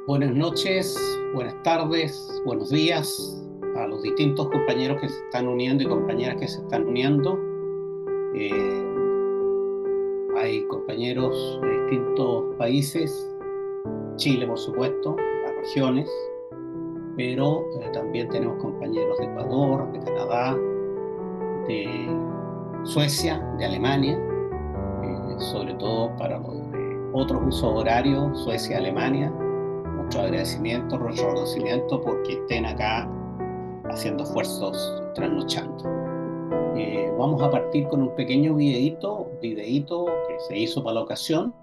Buenas noches, buenas tardes, buenos días a los distintos compañeros que se están uniendo y compañeras que se están uniendo. Eh, Hay compañeros de distintos países, Chile por supuesto, las regiones, pero también tenemos compañeros de Ecuador, de Canadá, de Suecia, de Alemania, sobre todo para los de otros usos horarios, Suecia, Alemania. Mucho agradecimiento, mucho reconocimiento porque estén acá haciendo esfuerzos trasnochando. Vamos a partir con un pequeño videíto que se hizo para la ocasión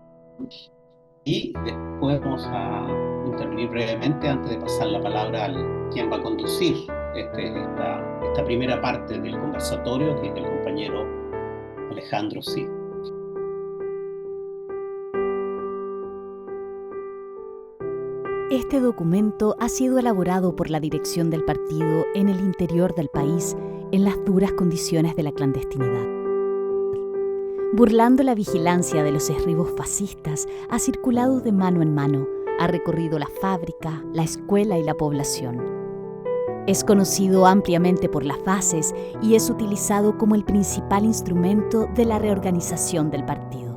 y después vamos a intervenir brevemente antes de pasar la palabra al quien va a conducir esta primera parte del conversatorio, que es el compañero Alejandro Cid. Este documento ha sido elaborado por la dirección del partido en el interior del país en las duras condiciones de la clandestinidad. Burlando la vigilancia de los esribos fascistas, ha circulado de mano en mano, ha recorrido la fábrica, la escuela y la población. Es conocido ampliamente por las bases y es utilizado como el principal instrumento de la reorganización del partido.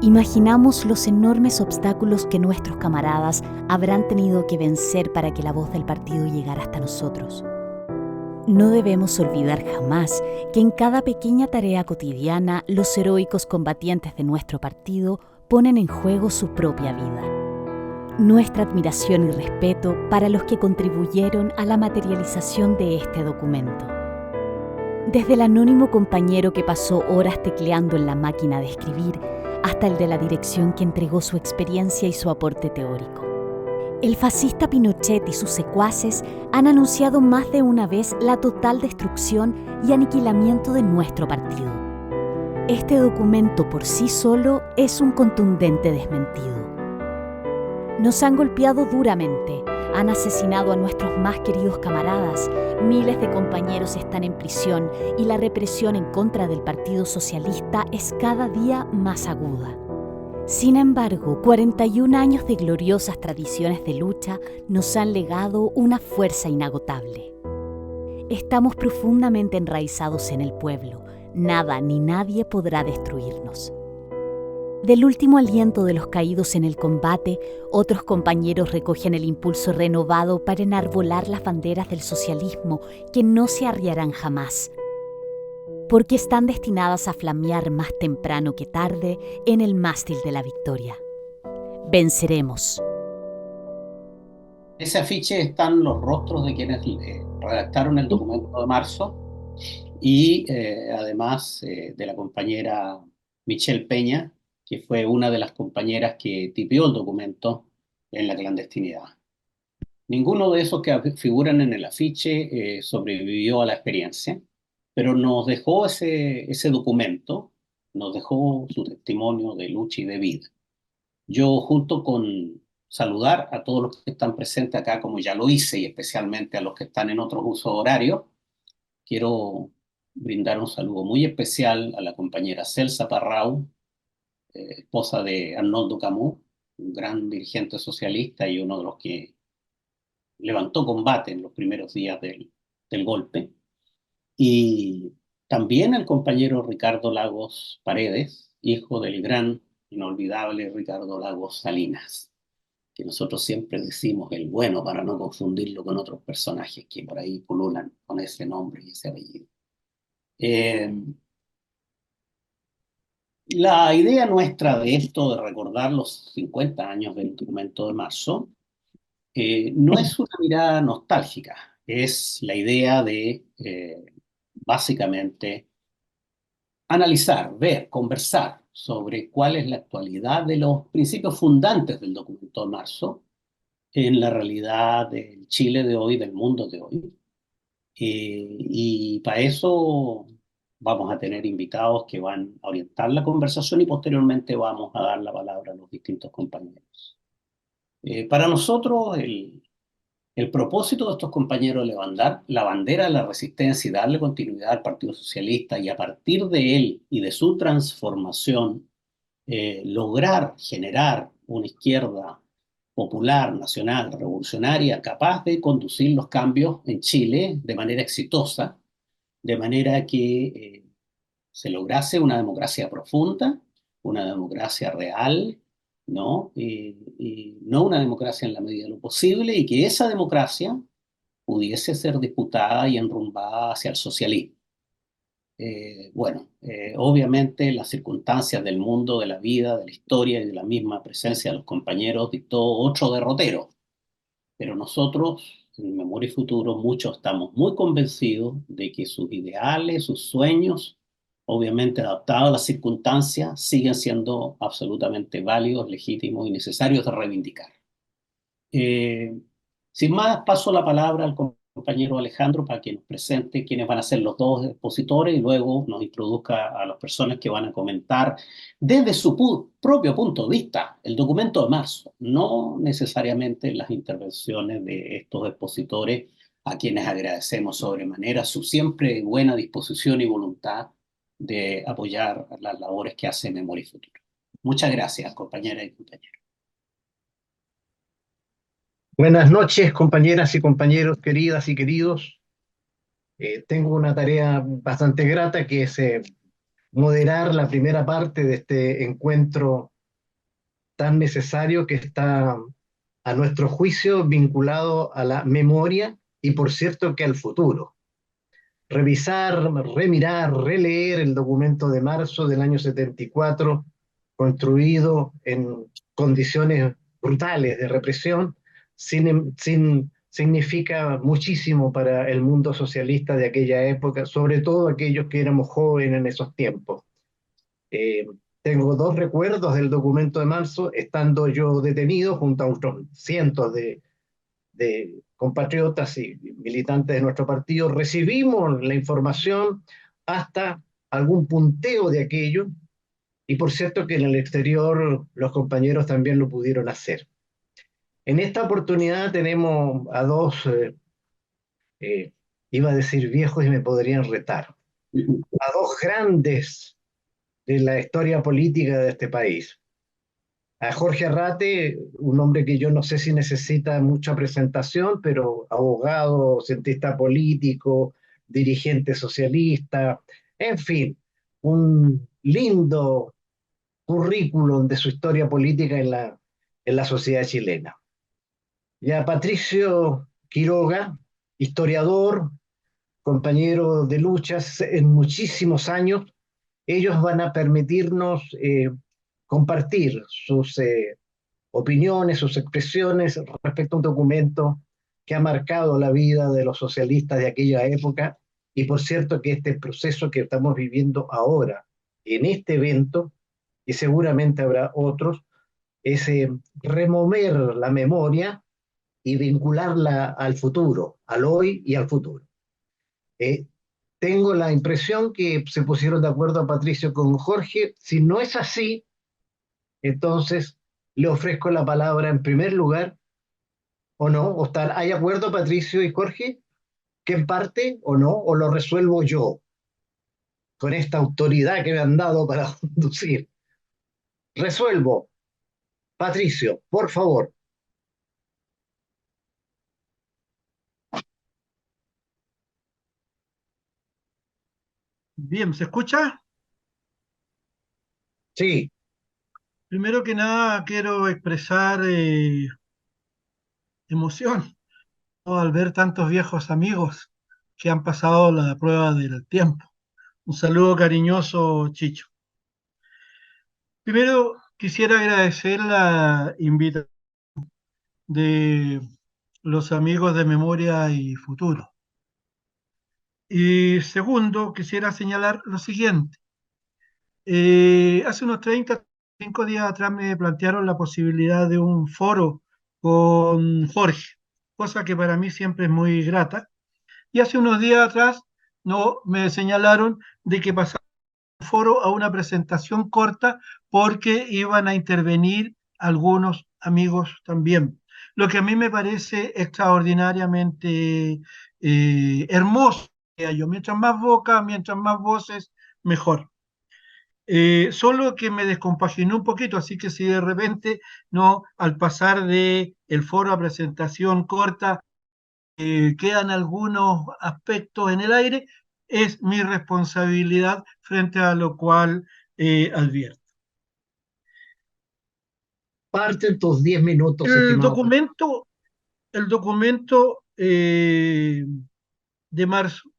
Imaginamos los enormes obstáculos que nuestros camaradas habrán tenido que vencer para que la voz del partido llegara hasta nosotros. No debemos olvidar jamás que en cada pequeña tarea cotidiana los heroicos combatientes de nuestro partido ponen en juego su propia vida. Nuestra admiración y respeto para los que contribuyeron a la materialización de este documento. Desde el anónimo compañero que pasó horas tecleando en la máquina de escribir, hasta el de la dirección que entregó su experiencia y su aporte teórico. El fascista Pinochet y sus secuaces han anunciado más de una vez la total destrucción y aniquilamiento de nuestro partido. Este documento por sí solo es un contundente desmentido. Nos han golpeado duramente, han asesinado a nuestros más queridos camaradas, miles de compañeros están en prisión y la represión en contra del Partido Socialista es cada día más aguda. Sin embargo, 41 años de gloriosas tradiciones de lucha nos han legado una fuerza inagotable. Estamos profundamente enraizados en el pueblo, nada ni nadie podrá destruirnos. Del último aliento de los caídos en el combate, otros compañeros recogen el impulso renovado para enarbolar las banderas del socialismo que no se arriarán jamás, porque están destinadas a flamear más temprano que tarde en el mástil de la victoria. Venceremos. En ese afiche están los rostros de quienes redactaron el documento de marzo y además de la compañera Michelle Peña, que fue una de las compañeras que tipió el documento en la clandestinidad. Ninguno de esos que figuran en el afiche sobrevivió a la experiencia, pero nos dejó ese documento, nos dejó su testimonio de lucha y de vida. Yo, junto con saludar a todos los que están presentes acá, como ya lo hice, y especialmente a los que están en otros usos horarios, quiero brindar un saludo muy especial a la compañera Celsa Parrau, esposa de Arnoldo Camus, un gran dirigente socialista y uno de los que levantó combate en los primeros días del golpe. Y también el compañero Ricardo Lagos Paredes, hijo del gran, inolvidable Ricardo Lagos Salinas, que nosotros siempre decimos el bueno para no confundirlo con otros personajes que por ahí pululan con ese nombre y ese apellido. Eh, la idea nuestra de esto, de recordar los 50 años del documento de marzo, no es una mirada nostálgica, es la idea de básicamente analizar, ver, conversar sobre cuál es la actualidad de los principios fundantes del documento de marzo en la realidad del Chile de hoy, del mundo de hoy. Y para eso vamos a tener invitados que van a orientar la conversación y posteriormente vamos a dar la palabra a los distintos compañeros. Para nosotros, el propósito de estos compañeros de levantar la bandera de la resistencia y darle continuidad al Partido Socialista y a partir de él y de su transformación, lograr generar una izquierda popular, nacional, revolucionaria, capaz de conducir los cambios en Chile de manera exitosa, de manera que se lograse una democracia profunda, una democracia real, ¿no? Y no una democracia en la medida de lo posible, y que esa democracia pudiese ser disputada y enrumbada hacia el socialismo. Obviamente las circunstancias del mundo, de la vida, de la historia y de la misma presencia de los compañeros dictó otro derrotero, pero nosotros, en Memoria y Futuro, muchos estamos muy convencidos de que sus ideales, sus sueños, obviamente adaptados a las circunstancias, siguen siendo absolutamente válidos, legítimos y necesarios de reivindicar. Eh, Sin más, paso la palabra al compañero Alejandro para que nos presente quiénes van a ser los dos expositores y luego nos introduzca a las personas que van a comentar desde su propio punto de vista el documento de marzo, no necesariamente las intervenciones de estos expositores a quienes agradecemos sobremanera su siempre buena disposición y voluntad de apoyar las labores que hace Memoria y Futuro. Muchas gracias, compañeras y compañeros. Buenas noches, compañeras y compañeros, queridas y queridos. Tengo una tarea bastante grata que es moderar la primera parte de este encuentro tan necesario que está, a nuestro juicio, vinculado a la memoria y, por cierto, que al futuro. Revisar, remirar, releer el documento de marzo del año 74, construido en condiciones brutales de represión, significa muchísimo para el mundo socialista de aquella época, sobre todo aquellos que éramos jóvenes en esos tiempos. Eh, Tengo dos recuerdos del documento de marzo, estando yo detenido junto a otros cientos de compatriotas y militantes de nuestro partido. Recibimos la información hasta algún punteo de aquello, y por cierto que en el exterior los compañeros también lo pudieron hacer. En esta oportunidad tenemos a dos, eh, iba a decir viejos y me podrían retar, a dos grandes de la historia política de este país. A Jorge Arrate, un hombre que yo no sé si necesita mucha presentación, pero abogado, cientista político, dirigente socialista, en fin, un lindo currículum de su historia política en la sociedad chilena. Y a Patricio Quiroga, historiador, compañero de luchas en muchísimos años. Ellos van a permitirnos compartir sus opiniones, sus expresiones respecto a un documento que ha marcado la vida de los socialistas de aquella época, y por cierto que este proceso que estamos viviendo ahora en este evento, y seguramente habrá otros, es remover la memoria y vincularla al futuro, al hoy y al futuro. Eh, Tengo la impresión que se pusieron de acuerdo Patricio con Jorge. Si no es así, entonces le ofrezco la palabra en primer lugar, o no, o tal, ¿hay acuerdo Patricio y Jorge? ¿Qué parte o no? ¿O lo resuelvo yo con esta autoridad que me han dado para conducir? Resuelvo. Patricio, por favor. Bien, ¿se escucha? Sí, Primero que nada quiero expresar emoción, ¿no? Al ver tantos viejos amigos que han pasado la prueba del tiempo. Un saludo cariñoso, Chicho. Primero quisiera agradecer la invitación de los amigos de Memoria y Futuro. Y segundo, quisiera señalar lo siguiente. Hace unos 35 días atrás me plantearon la posibilidad de un foro con Jorge, cosa que para mí siempre es muy grata. Y hace unos días atrás no, me señalaron de que pasaba un foro a una presentación corta porque iban a intervenir algunos amigos también. Lo que a mí me parece extraordinariamente hermoso. Mientras más boca, mientras más voces, mejor. solo que me descompaginó un poquito, así que si de repente, no, al pasar de el foro a presentación corta, quedan algunos aspectos en el aire, es mi responsabilidad frente a lo cual advierto. Parten tus 10 minutos, El estimado. documento, el documento de marzo,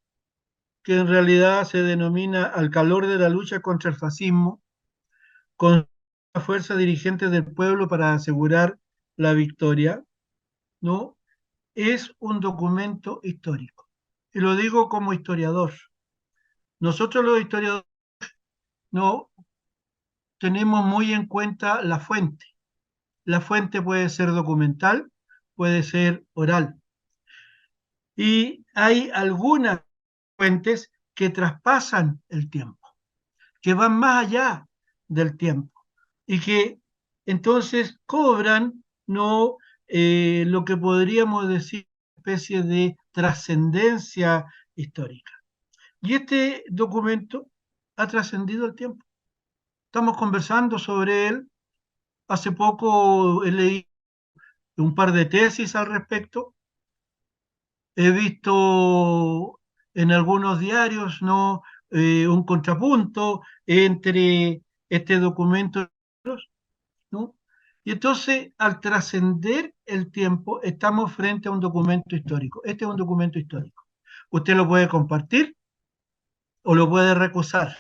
que en realidad se denomina Al calor de la lucha contra el fascismo, con la fuerza dirigente del pueblo para asegurar la victoria, ¿no? Es un documento histórico. Y lo digo como historiador. Nosotros los historiadores no tenemos muy en cuenta la fuente. La fuente puede ser documental, puede ser oral. Y hay algunas fuentes que traspasan el tiempo, que van más allá del tiempo y que entonces cobran no lo que podríamos decir una especie de trascendencia histórica. Y este documento ha trascendido el tiempo. Estamos conversando sobre él. Hace poco he leído un par de tesis al respecto. He visto en algunos diarios, ¿no? Un contrapunto entre este documento y otros, ¿no? Y entonces, al trascender el tiempo, estamos frente a un documento histórico. Este es un documento histórico. Usted lo puede compartir o lo puede recusar,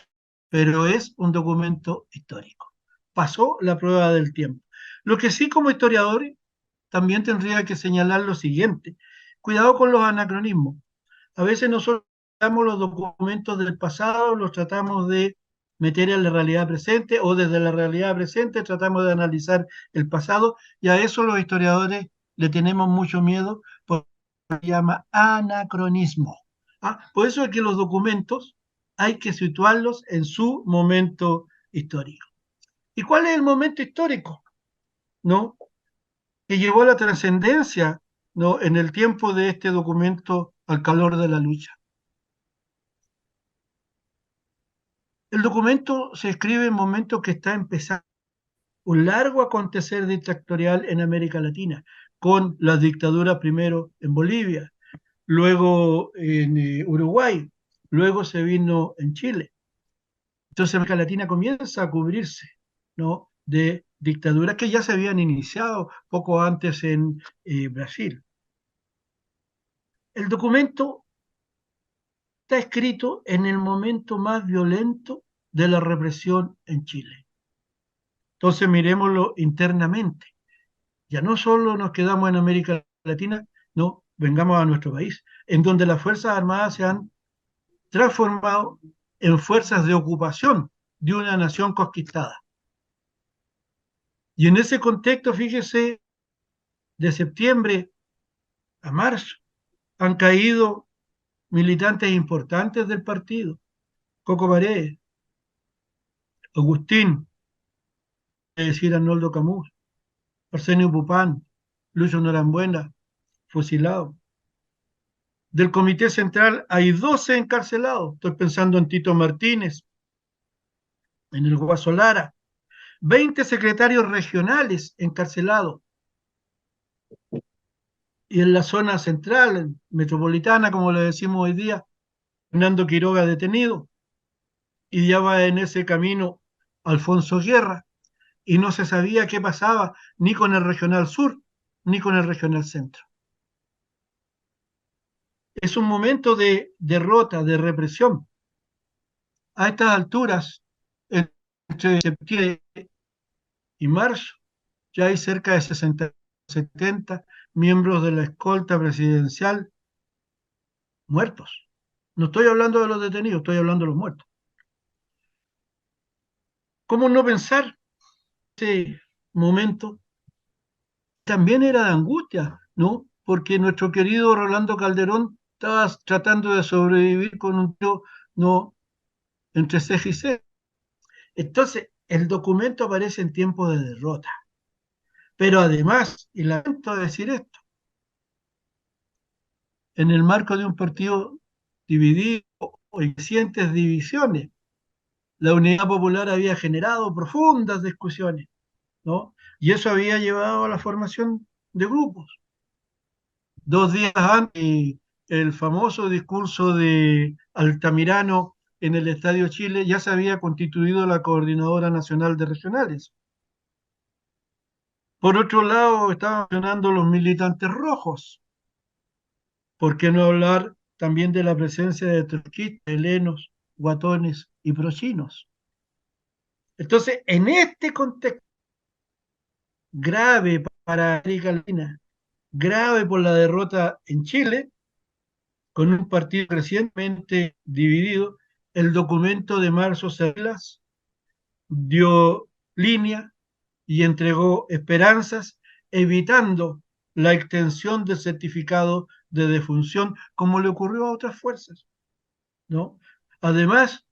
pero es un documento histórico. Pasó la prueba del tiempo. Lo que sí, como historiadores, también tendría que señalar lo siguiente. Cuidado con los anacronismos. A veces nosotros tratamos los documentos del pasado, los tratamos de meter en la realidad presente o desde la realidad presente tratamos de analizar el pasado y a eso los historiadores le tenemos mucho miedo porque se llama anacronismo. ¿Ah? Por eso es que los documentos hay que situarlos en su momento histórico. ¿Y cuál es el momento histórico? ¿No? Que llevó a la trascendencia, ¿no? En el tiempo de este documento al calor de la lucha. El documento se escribe en momentos que está empezando un largo acontecer dictatorial en América Latina, con las dictaduras primero en Bolivia, luego en Uruguay, luego se vino en Chile. Entonces América Latina comienza a cubrirse, ¿no? De dictaduras que ya se habían iniciado poco antes en Brasil. El documento está escrito en el momento más violento de la represión en Chile. Entonces miremoslo internamente. Ya no solo nos quedamos en América Latina, no, vengamos a nuestro país, en donde las Fuerzas Armadas se han transformado en fuerzas de ocupación de una nación conquistada. Y en ese contexto, fíjese, de septiembre a marzo han caído militantes importantes del partido. Coco Paredes, Agustín, es decir, Arnoldo Camus, Arsenio Pupán, Lucio Norambuena, fusilado. Del Comité Central hay 12 encarcelados. Estoy pensando en Tito Martínez, en el Guaso Lara. 20 secretarios regionales encarcelados. Y en la zona central, metropolitana, como le decimos hoy día, Fernando Quiroga detenido. Y ya va en ese camino Alfonso Guerra. Y no se sabía qué pasaba ni con el Regional Sur, ni con el Regional Centro. Es un momento de derrota, de represión. A estas alturas, entre septiembre y marzo, ya hay cerca de 60, 70 miembros de la escolta presidencial muertos. No estoy hablando de los detenidos, estoy hablando de los muertos. ¿Cómo no pensar ese momento? También era de angustia, ¿no? Porque nuestro querido Rolando Calderón estaba tratando de sobrevivir con un tío, ¿no? Entre ceja y ceja. Entonces, el documento aparece en tiempo de derrota. Pero además, y lamento decir esto, en el marco de un partido dividido o en crecientes divisiones, la Unidad Popular había generado profundas discusiones, ¿no? Y eso había llevado a la formación de grupos. 2 días antes, el famoso discurso de Altamirano en el Estadio Chile, ya se había constituido la Coordinadora Nacional de Regionales. Por otro lado, estaban mencionando los militantes rojos. ¿Por qué no hablar también de la presencia de trotskistas, helenos, guatones y prochinos? Entonces, en este contexto grave para América Latina, grave por la derrota en Chile, con un partido recientemente dividido, el documento de Marzo Celas dio línea y entregó esperanzas, evitando la extensión del certificado de defunción, como le ocurrió a otras fuerzas, ¿no? Además,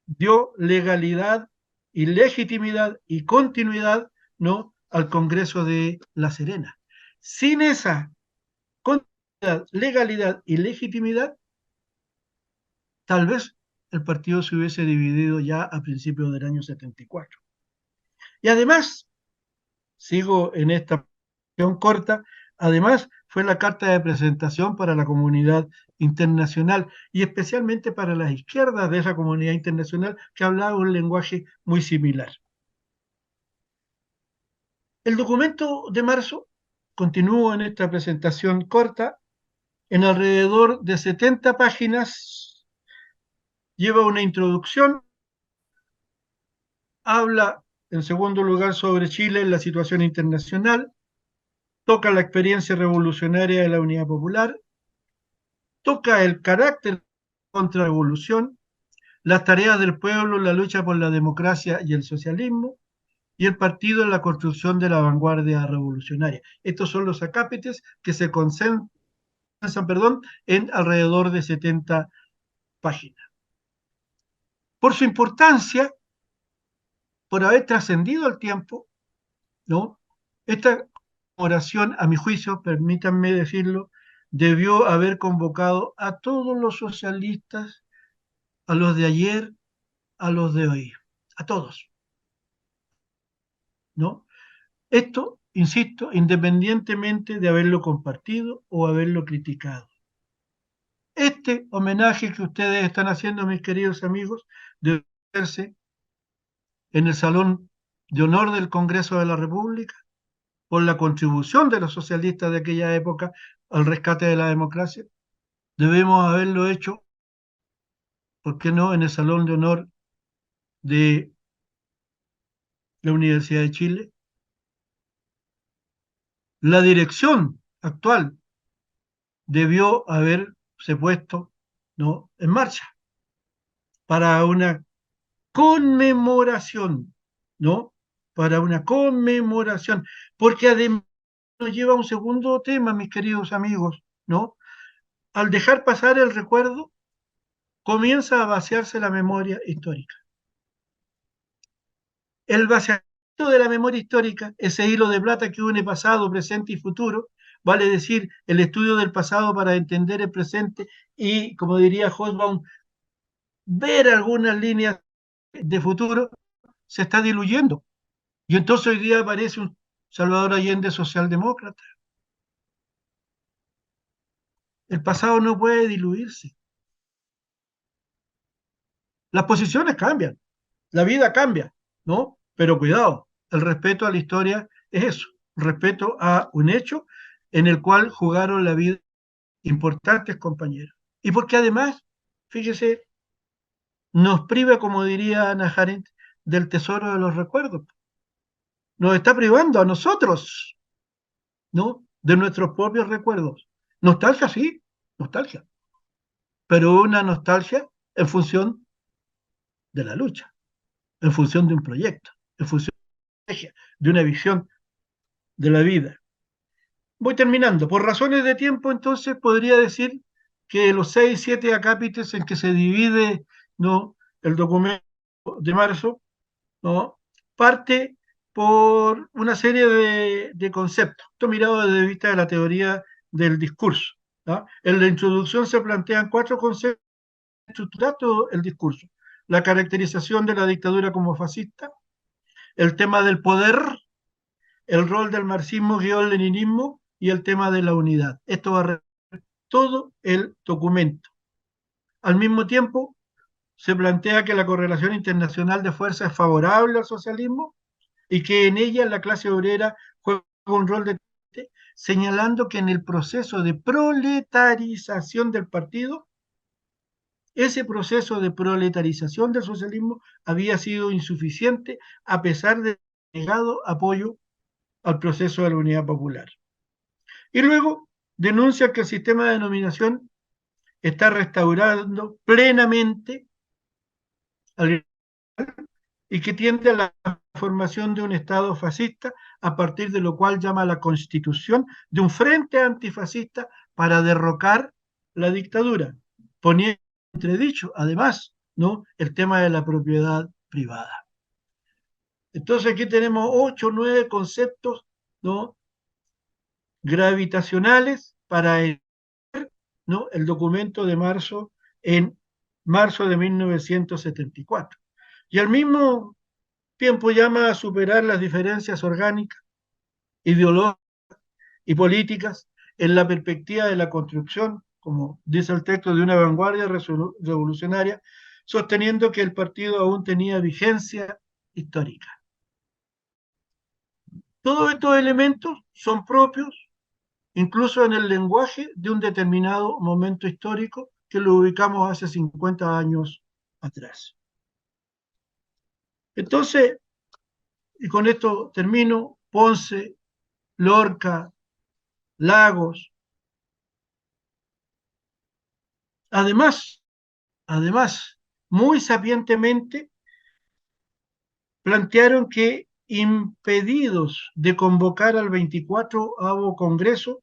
dio legalidad y legitimidad y continuidad, ¿no?, al Congreso de La Serena. Sin esa continuidad, legalidad y legitimidad, tal vez el partido se hubiese dividido ya a principios del año 74. Y además, sigo en esta presentación corta, además fue la carta de presentación para la comunidad internacional y especialmente para las izquierdas de esa comunidad internacional que hablaba un lenguaje muy similar. El documento de marzo, continúo en esta presentación corta, en alrededor de 70 páginas, lleva una introducción, habla en segundo lugar sobre Chile en la situación internacional, toca la experiencia revolucionaria de la Unidad Popular, toca el carácter de la contrarrevolución, las tareas del pueblo en la lucha por la democracia y el socialismo, y el partido en la construcción de la vanguardia revolucionaria. Estos son los acápites que se concentran, en alrededor de 70 páginas. Por su importancia, por haber trascendido el tiempo, ¿no?, esta oración, a mi juicio, permítanme decirlo, debió haber convocado a todos los socialistas, a los de ayer, a los de hoy, a todos, ¿no? Esto, insisto, independientemente de haberlo compartido o haberlo criticado. Este homenaje que ustedes están haciendo, mis queridos amigos, debe hacerse en el Salón de Honor del Congreso de la República, por la contribución de los socialistas de aquella época al rescate de la democracia. Debemos haberlo hecho, ¿por qué no?, en el Salón de Honor de la Universidad de Chile. La dirección actual debió haberse puesto, ¿no?, en marcha para una conmemoración, ¿no? Para una conmemoración, porque además nos lleva a un segundo tema, mis queridos amigos, ¿no? Al dejar pasar el recuerdo, comienza a vaciarse la memoria histórica. El vaciamiento de la memoria histórica, ese hilo de plata que une pasado, presente y futuro, vale decir, el estudio del pasado para entender el presente y, como diría Hobsbawm, ver algunas líneas de futuro, se está diluyendo. Y entonces hoy día aparece un Salvador Allende socialdemócrata. El pasado no puede diluirse. Las posiciones cambian, la vida cambia, ¿no? Pero cuidado, el respeto a la historia es eso, respeto a un hecho en el cual jugaron la vida importantes compañeros. Y porque además, fíjese, nos priva, como diría Hannah Arendt, del tesoro de los recuerdos. Nos está privando a nosotros, ¿no?, de nuestros propios recuerdos. Nostalgia, sí, nostalgia, pero una nostalgia en función de la lucha, en función de un proyecto, en función de una estrategia, de una visión de la vida. Voy terminando. Por razones de tiempo, entonces, podría decir que los 6, 7 acápites en que se divide, ¿no?, el documento de marzo, ¿no?, parte por una serie de conceptos. Esto mirado desde la vista de la teoría del discurso, ¿no? En la introducción se plantean 4 conceptos para estructurar todo el discurso. la caracterización de la dictadura como fascista, el tema del poder, el rol del marxismo-leninismo y el tema de la unidad. Esto va a recorrer todo el documento. Al mismo tiempo, se plantea que la correlación internacional de fuerzas es favorable al socialismo y que en ella la clase obrera juega un rol de señalando que en el proceso de proletarización del partido, ese proceso de proletarización del socialismo había sido insuficiente a pesar del negado apoyo al proceso de la unidad popular. Y luego denuncia que el sistema de denominación está restaurando plenamente al y que tiende a la formación de un Estado fascista, a partir de lo cual llama a la constitución de un frente antifascista para derrocar la dictadura, poniendo entredicho, además, ¿no?, el tema de la propiedad privada. Entonces aquí tenemos 8 o 9 conceptos, ¿no?, gravitacionales para el, ¿no?, el documento de marzo, en marzo de 1974. Y al mismo tiempo llama a superar las diferencias orgánicas, ideológicas y políticas en la perspectiva de la construcción, como dice el texto, de una vanguardia revolucionaria, sosteniendo que el partido aún tenía vigencia histórica. Todos estos elementos son propios, incluso en el lenguaje de un determinado momento histórico que lo ubicamos hace 50 años atrás. Entonces, y con esto termino, Ponce, Lorca, Lagos. Además, muy sapientemente plantearon que, impedidos de convocar al 24º Congreso,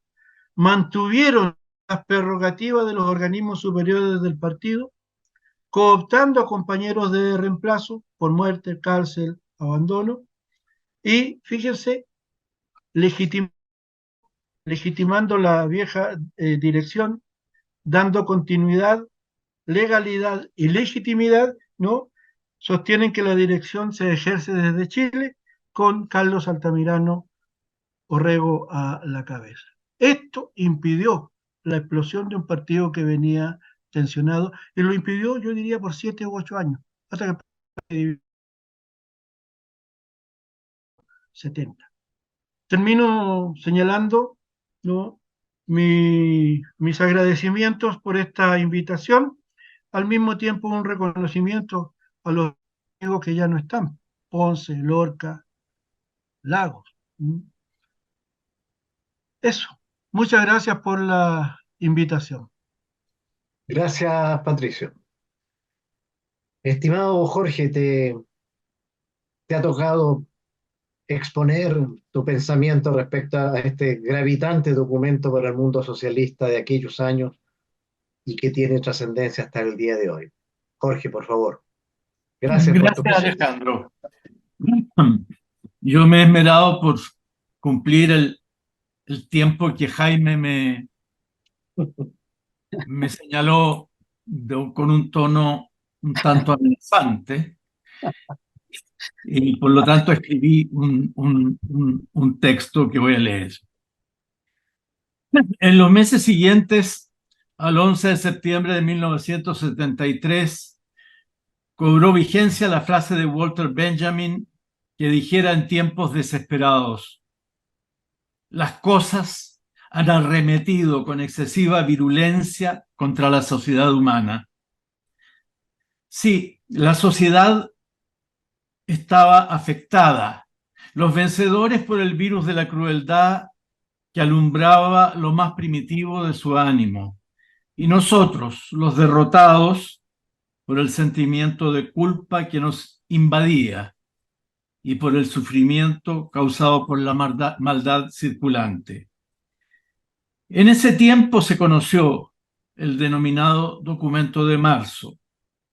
mantuvieron las prerrogativas de los organismos superiores del partido, cooptando a compañeros de reemplazo por muerte, cárcel, abandono, y fíjense, legitimando la vieja dirección, dando continuidad, legalidad y legitimidad, ¿no? Sostienen que la dirección se ejerce desde Chile con Carlos Altamirano Orrego a la cabeza. Esto impidió la explosión de un partido que venía tensionado, y lo impidió, yo diría, por 7 u 8 años, hasta que 70. Termino señalando, ¿no?, mis agradecimientos por esta invitación, al mismo tiempo un reconocimiento a los amigos que ya no están, Ponce, Lorca, Lagos. Eso. Muchas gracias por la invitación. Gracias, Patricio. Estimado Jorge, te ha tocado exponer tu pensamiento respecto a este gravitante documento para el mundo socialista de aquellos años y que tiene trascendencia hasta el día de hoy. Jorge, por favor. Gracias por tu Gracias, presencia. Alejandro. Yo me he esmerado por cumplir el tiempo que Jaime me señaló con un tono un tanto amenazante, y por lo tanto escribí un texto que voy a leer. En los meses siguientes al 11 de septiembre de 1973, cobró vigencia la frase de Walter Benjamin que dijera en tiempos desesperados: las cosas han arremetido con excesiva virulencia contra la sociedad humana. Sí, la sociedad estaba afectada. Los vencedores por el virus de la crueldad que alumbraba lo más primitivo de su ánimo. Y nosotros, los derrotados, por el sentimiento de culpa que nos invadía y por el sufrimiento causado por la maldad circulante. En ese tiempo se conoció el denominado documento de marzo,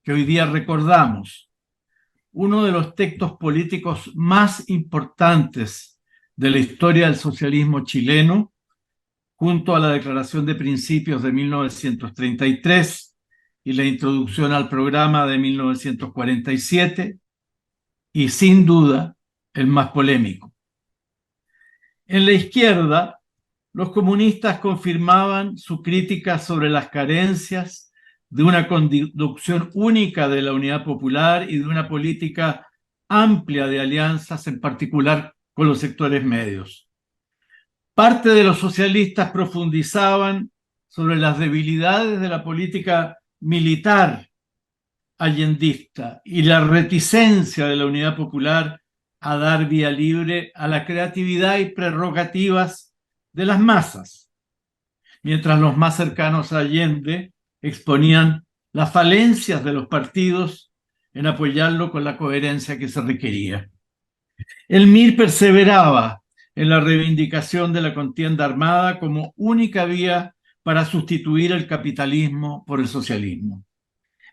que hoy día recordamos, uno de los textos políticos más importantes de la historia del socialismo chileno, junto a la Declaración de Principios de 1933 y la introducción al programa de 1947, y sin duda el más polémico. En la izquierda, los comunistas confirmaban su crítica sobre las carencias de una conducción única de la Unidad Popular y de una política amplia de alianzas, en particular con los sectores medios. Parte de los socialistas profundizaban sobre las debilidades de la política militar allendista y la reticencia de la Unidad Popular a dar vía libre a la creatividad y prerrogativas de las masas, mientras los más cercanos a Allende exponían las falencias de los partidos en apoyarlo con la coherencia que se requería. El MIR perseveraba en la reivindicación de la contienda armada como única vía para sustituir el capitalismo por el socialismo.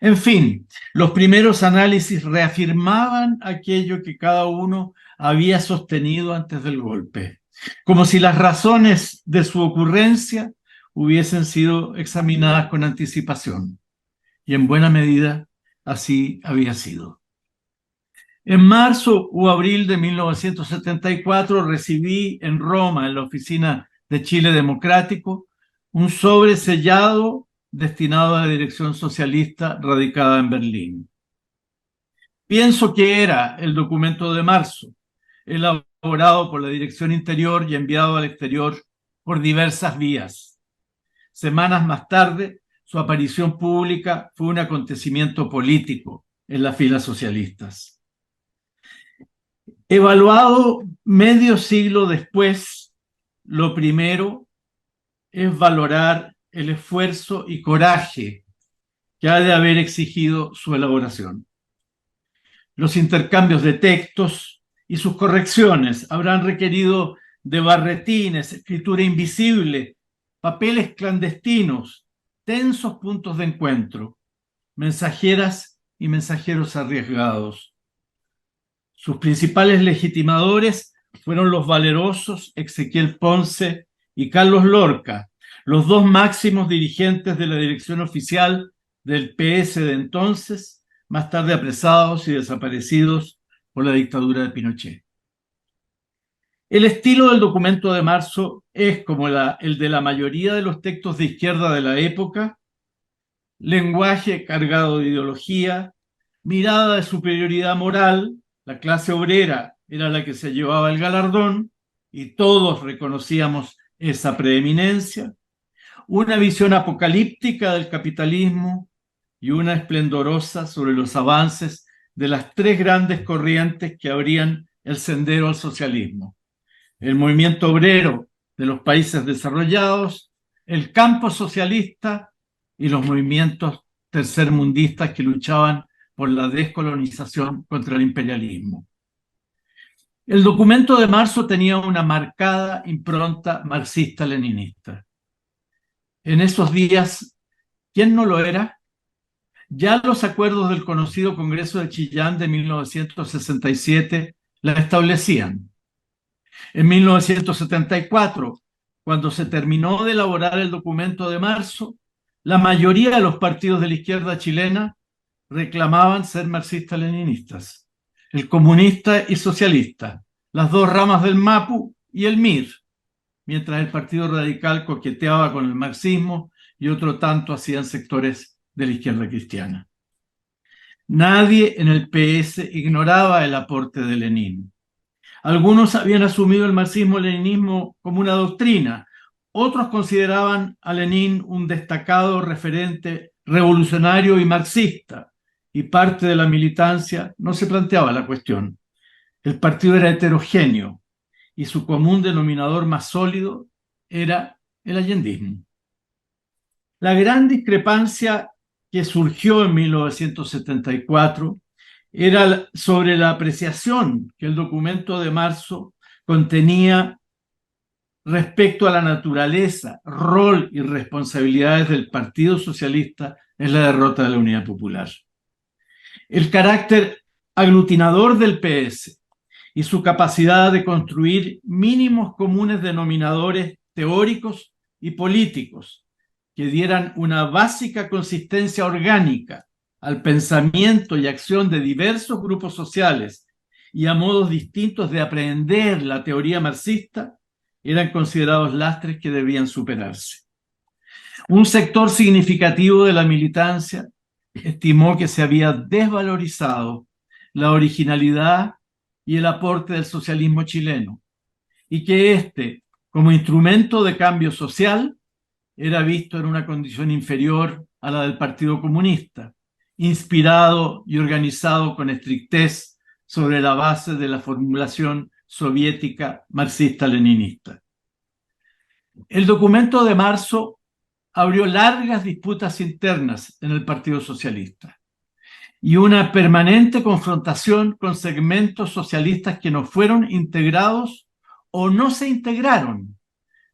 En fin, los primeros análisis reafirmaban aquello que cada uno había sostenido antes del golpe, como si las razones de su ocurrencia hubiesen sido examinadas con anticipación. Y en buena medida así había sido. En marzo o abril de 1974 recibí en Roma, en la oficina de Chile Democrático, un sobre sellado destinado a la dirección socialista radicada en Berlín. Pienso que era el documento de marzo, elaborado por la Dirección Interior y enviado al exterior por diversas vías. Semanas más tarde, su aparición pública fue un acontecimiento político en las filas socialistas. Evaluado medio siglo después, lo primero es valorar el esfuerzo y coraje que ha de haber exigido su elaboración. Los intercambios de textos y sus correcciones habrán requerido de barretines, escritura invisible, papeles clandestinos, tensos puntos de encuentro, mensajeras y mensajeros arriesgados. Sus principales legitimadores fueron los valerosos Ezequiel Ponce y Carlos Lorca, los dos máximos dirigentes de la dirección oficial del PS de entonces, más tarde apresados y desaparecidos por la dictadura de Pinochet. El estilo del documento de marzo es como el de la mayoría de los textos de izquierda de la época: lenguaje cargado de ideología, mirada de superioridad moral. La clase obrera era la que se llevaba el galardón y todos reconocíamos esa preeminencia, una visión apocalíptica del capitalismo y una esplendorosa sobre los avances de las tres grandes corrientes que abrían el sendero al socialismo: el movimiento obrero de los países desarrollados, el campo socialista y los movimientos tercermundistas que luchaban por la descolonización contra el imperialismo. El documento de marzo tenía una marcada impronta marxista-leninista. En esos días, ¿quién no lo era? Ya los acuerdos del conocido Congreso de Chillán de 1967 la establecían. En 1974, cuando se terminó de elaborar el documento de marzo, la mayoría de los partidos de la izquierda chilena reclamaban ser marxistas-leninistas, el comunista y socialista, las dos ramas del MAPU y el MIR, mientras el Partido Radical coqueteaba con el marxismo y otro tanto hacían sectores de la izquierda cristiana. Nadie en el PS ignoraba el aporte de Lenin. Algunos habían asumido el marxismo-leninismo como una doctrina, otros consideraban a Lenin un destacado referente revolucionario y marxista, y parte de la militancia no se planteaba la cuestión. El partido era heterogéneo y su común denominador más sólido era el allendismo. La gran discrepancia que surgió en 1974 era sobre la apreciación que el documento de marzo contenía respecto a la naturaleza, rol y responsabilidades del Partido Socialista en la derrota de la Unidad Popular. El carácter aglutinador del PS y su capacidad de construir mínimos comunes denominadores teóricos y políticos que dieran una básica consistencia orgánica al pensamiento y acción de diversos grupos sociales y a modos distintos de aprender la teoría marxista, eran considerados lastres que debían superarse. Un sector significativo de la militancia estimó que se había desvalorizado la originalidad y el aporte del socialismo chileno, y que éste, como instrumento de cambio social, era visto en una condición inferior a la del Partido Comunista, inspirado y organizado con estrictez sobre la base de la formulación soviética marxista-leninista. El documento de marzo abrió largas disputas internas en el Partido Socialista y una permanente confrontación con segmentos socialistas que no fueron integrados o no se integraron,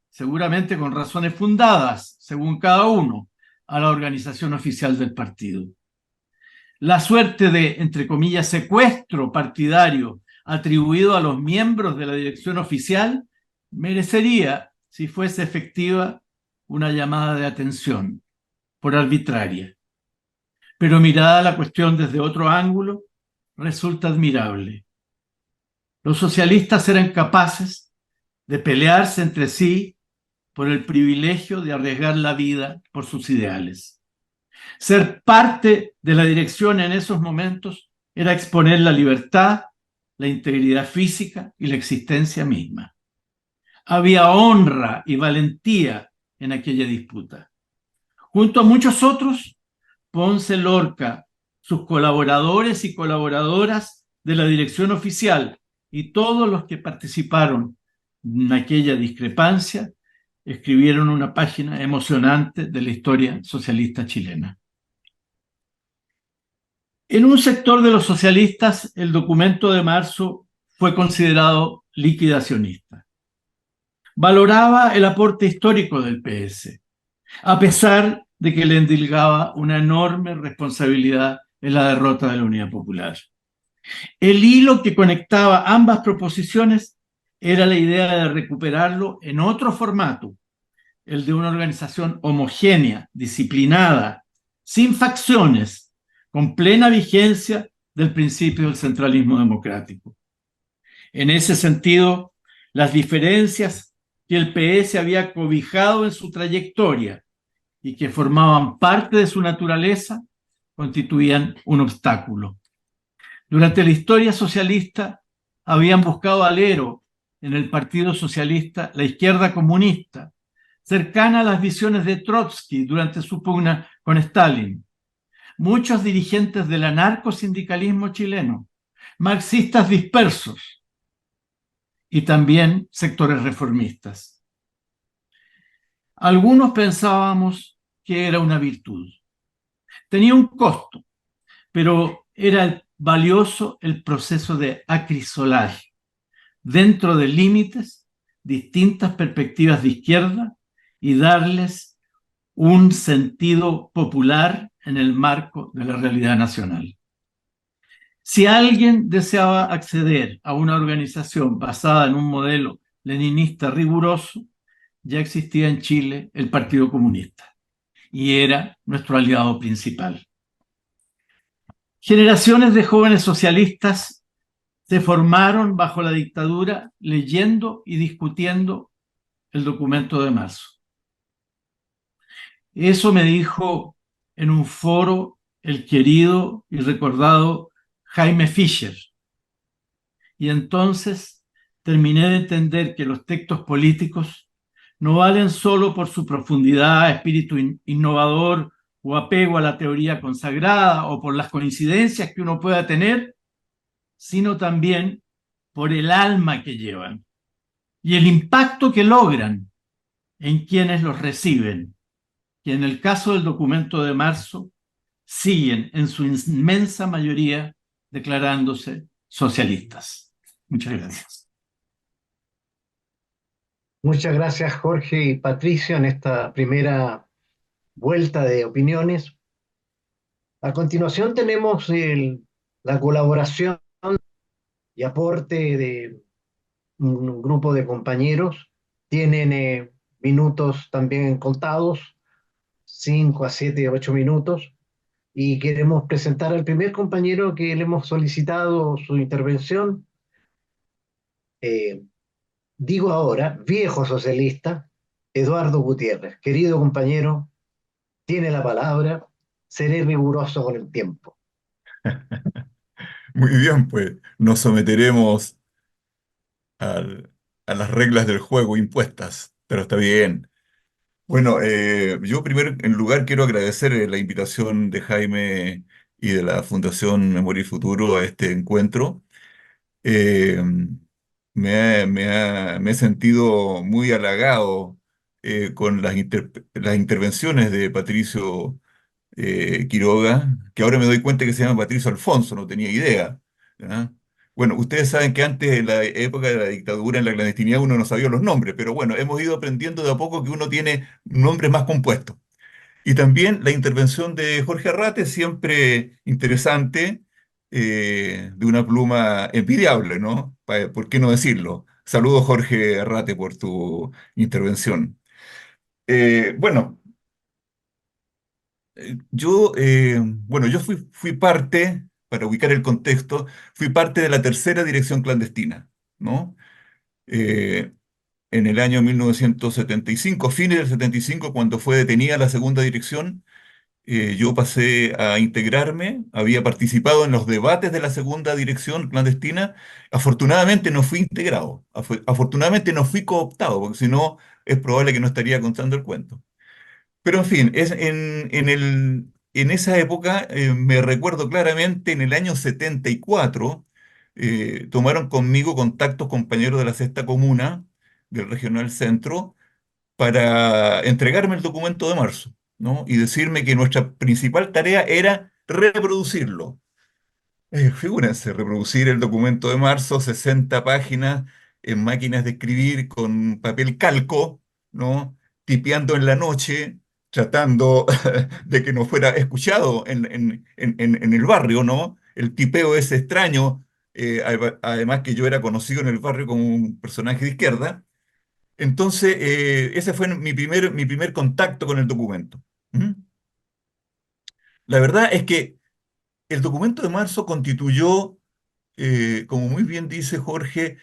seguramente con razones fundadas, según cada uno, a la organización oficial del partido. La suerte de, entre comillas, secuestro partidario atribuido a los miembros de la dirección oficial merecería, si fuese efectiva, una llamada de atención, por arbitraria. Pero mirada la cuestión desde otro ángulo, resulta admirable. Los socialistas eran capaces de pelearse entre sí por el privilegio de arriesgar la vida por sus ideales. Ser parte de la dirección en esos momentos era exponer la libertad, la integridad física y la existencia misma. Había honra y valentía en aquella disputa. Junto a muchos otros, Ponce Lorca, sus colaboradores y colaboradoras de la dirección oficial y todos los que participaron en aquella discrepancia, escribieron una página emocionante de la historia socialista chilena. En un sector de los socialistas, el documento de marzo fue considerado liquidacionista. Valoraba el aporte histórico del PS, a pesar de que le endilgaba una enorme responsabilidad en la derrota de la Unidad Popular. El hilo que conectaba ambas proposiciones era la idea de recuperarlo en otro formato, el de una organización homogénea, disciplinada, sin facciones, con plena vigencia del principio del centralismo democrático. En ese sentido, las diferencias que el PS había cobijado en su trayectoria y que formaban parte de su naturaleza, constituían un obstáculo. Durante la historia socialista habían buscado alero en el Partido Socialista la izquierda comunista, cercana a las visiones de Trotsky durante su pugna con Stalin. Muchos dirigentes del anarcosindicalismo chileno, marxistas dispersos y también sectores reformistas. Algunos pensábamos que era una virtud. Tenía un costo, pero era valioso el proceso de acrisolaje dentro de límites, distintas perspectivas de izquierda y darles un sentido popular en el marco de la realidad nacional. Si alguien deseaba acceder a una organización basada en un modelo leninista riguroso, ya existía en Chile el Partido Comunista y era nuestro aliado principal. Generaciones de jóvenes socialistas se formaron bajo la dictadura leyendo y discutiendo el documento de marzo. Eso me dijo en un foro el querido y recordado Jaime Fischer. Y entonces terminé de entender que los textos políticos no valen solo por su profundidad, espíritu innovador o apego a la teoría consagrada o por las coincidencias que uno pueda tener, sino también por el alma que llevan y el impacto que logran en quienes los reciben, que en el caso del documento de marzo siguen en su inmensa mayoría declarándose socialistas. Muchas gracias. Muchas gracias, Jorge y Patricio, en esta primera vuelta de opiniones. A continuación tenemos la colaboración y aporte de un grupo de compañeros. Tienen minutos también contados. 5 a 7, 8 minutos y queremos presentar al primer compañero que le hemos solicitado su intervención. Eh, Digo ahora, viejo socialista, Eduardo Gutiérrez. Querido compañero, tiene la palabra, seré riguroso con el tiempo. Muy bien, pues nos someteremos al- a las reglas del juego impuestas, pero está bien. Bueno, yo primero en lugar quiero agradecer la invitación de Jaime y de la Fundación Memoria y Futuro a este encuentro. Eh, me he sentido muy halagado con las intervenciones de Patricio Quiroga, que ahora me doy cuenta que se llama Patricio Alfonso, no tenía idea. ¿Ya? Bueno, ustedes saben que antes, en la época de la dictadura, en la clandestinidad, uno no sabía los nombres, pero bueno, hemos ido aprendiendo de a poco que uno tiene nombres más compuestos. Y también la intervención de Jorge Arrate, siempre interesante, de una pluma envidiable, ¿no? ¿Por qué no decirlo? Saludos, Jorge Arrate, por tu intervención. Bueno, yo fui parte, para ubicar el contexto, fui parte de la tercera dirección clandestina, ¿no? Eh, en el año 1975, fines del 75, cuando fue detenida la segunda dirección, yo pasé a integrarme, había participado en los debates de la segunda dirección clandestina. Afortunadamente no fui integrado, afortunadamente no fui cooptado, porque si no, es probable que no estaría contando el cuento. Pero en fin, en esa época, me recuerdo claramente, en el año 74, tomaron conmigo contactos compañeros de la Sexta Comuna, del Regional Centro, para entregarme el documento de marzo, ¿no? Y decirme que nuestra principal tarea era reproducirlo. Figúrense, reproducir el documento de marzo, 60 páginas en máquinas de escribir con papel calco, ¿no? Tipeando en la noche, tratando de que no fuera escuchado en el barrio, ¿no? El tipeo es extraño, además que yo era conocido en el barrio como un personaje de izquierda. Entonces, ese fue mi primer contacto con el documento. ¿Mm? La verdad es que el documento de marzo constituyó, como muy bien dice Jorge,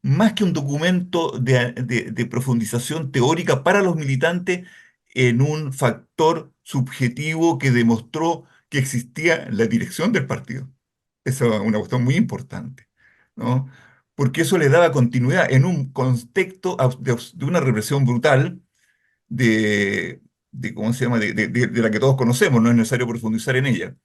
más que un documento de profundización teórica para los militantes, en un factor subjetivo que demostró que existía la dirección del partido. Esa es una cuestión muy importante, ¿no? Porque eso le daba continuidad en un contexto de una represión brutal ¿cómo se llama? De la que todos conocemos, no es necesario profundizar en ella.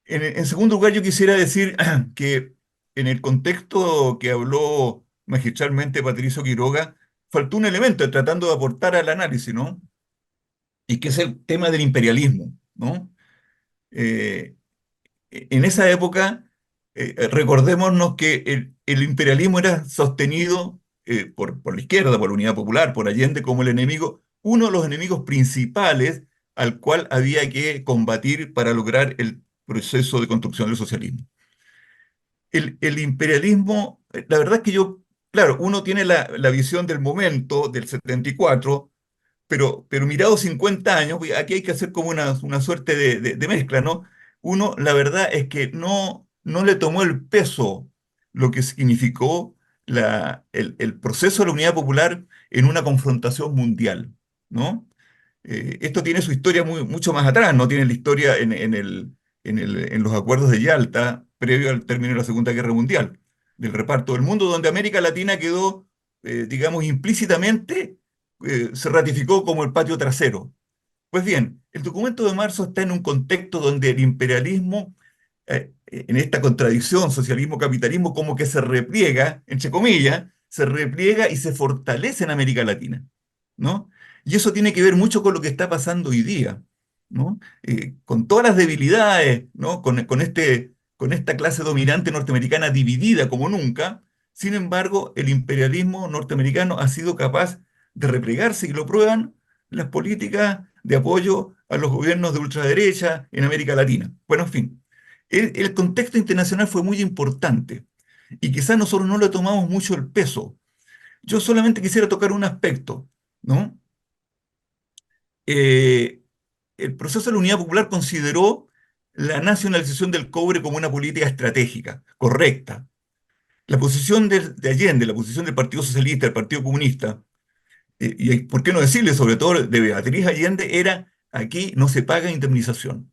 En segundo lugar, yo quisiera decir que en el contexto que habló magistralmente Patricio Quiroga, faltó un elemento tratando de aportar al análisis, ¿no? Y que es el tema del imperialismo, ¿no? Eh, en esa época, recordémonos que el imperialismo era sostenido por la izquierda, por la Unidad Popular, por Allende, como el enemigo, uno de los enemigos principales al cual había que combatir para lograr el proceso de construcción del socialismo. El imperialismo, la verdad es que claro, uno tiene la visión del momento, del 74, pero mirado 50 años, pues, aquí hay que hacer como una suerte de mezcla, ¿no? Uno, la verdad es que no le tomó el peso lo que significó el proceso de la Unidad Popular en una confrontación mundial, ¿no? Esto tiene su historia mucho más atrás, no tiene la historia en los acuerdos de Yalta, previo al término de la Segunda Guerra Mundial, del reparto del mundo, donde América Latina quedó, digamos, implícitamente, se ratificó como el patio trasero. Pues bien, el documento de marzo está en un contexto donde el imperialismo, en esta contradicción, socialismo-capitalismo, como que se repliega, entre comillas, se repliega y se fortalece en América Latina, ¿no? Y eso tiene que ver mucho con lo que está pasando hoy día, ¿no? Con todas las debilidades, ¿no? Con esta clase dominante norteamericana dividida como nunca. Sin embargo, el imperialismo norteamericano ha sido capaz de replegarse, y lo prueban las políticas de apoyo a los gobiernos de ultraderecha en América Latina. Bueno, en fin, el contexto internacional fue muy importante y quizás nosotros no le tomamos mucho el peso. Yo solamente quisiera tocar un aspecto, ¿no? eh, el proceso de la Unidad Popular consideró la nacionalización del cobre como una política estratégica, correcta. La posición de Allende, la posición del Partido Socialista, del Partido Comunista, y por qué no decirle, sobre todo de Beatriz Allende, era aquí no se paga indemnización.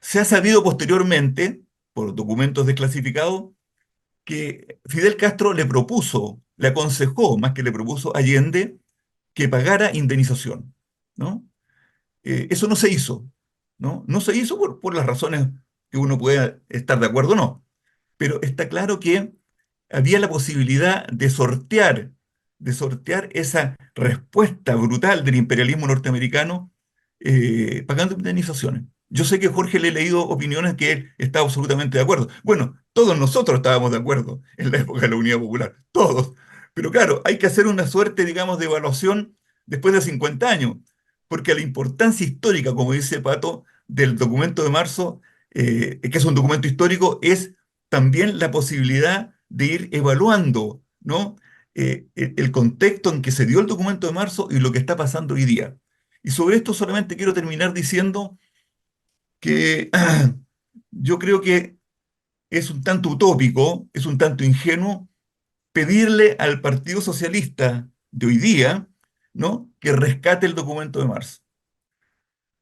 Se ha sabido posteriormente, por documentos desclasificados, que Fidel Castro le propuso, le aconsejó, más que le propuso a Allende, que pagara indemnización, ¿no? Eso no se hizo, ¿no? No se hizo por las razones que uno pueda estar de acuerdo o no, pero está claro que había la posibilidad de sortear esa respuesta brutal del imperialismo norteamericano pagando indemnizaciones. Yo sé que Jorge le he leído opiniones que él está absolutamente de acuerdo. Bueno, todos nosotros estábamos de acuerdo en la época de la Unidad Popular, todos. Pero claro, hay que hacer una suerte, digamos, de evaluación después de 50 años, porque la importancia histórica, como dice Pato, del documento de marzo, que es un documento histórico, es también la posibilidad de ir evaluando, ¿no? El contexto en que se dio el documento de marzo y lo que está pasando hoy día. Y sobre esto solamente quiero terminar diciendo que yo creo que es un tanto utópico, es un tanto ingenuo pedirle al Partido Socialista de hoy día, ¿no? Que rescate el documento de marzo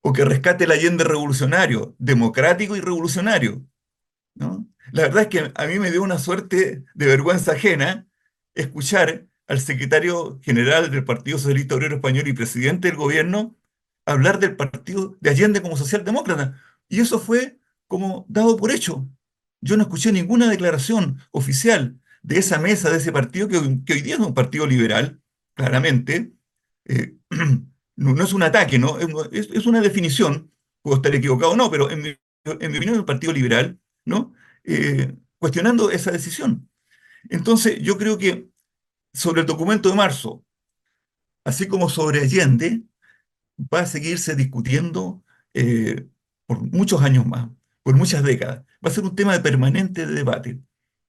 o que rescate el Allende revolucionario, democrático y revolucionario, ¿no? La verdad es que a mí me dio una suerte de vergüenza ajena escuchar al secretario general del Partido Socialista Obrero Español y presidente del gobierno hablar del partido de Allende como socialdemócrata. Y eso fue como dado por hecho. Yo no escuché ninguna declaración oficial de esa mesa, de ese partido, que hoy día es un partido liberal, claramente. Eh, no es un ataque, ¿no? Es una definición, puedo estar equivocado o no, pero en mi opinión es un partido liberal, ¿no? Cuestionando esa decisión. Entonces, yo creo que sobre el documento de marzo, así como sobre Allende, va a seguirse discutiendo por muchos años más, por muchas décadas. Va a ser un tema de permanente debate.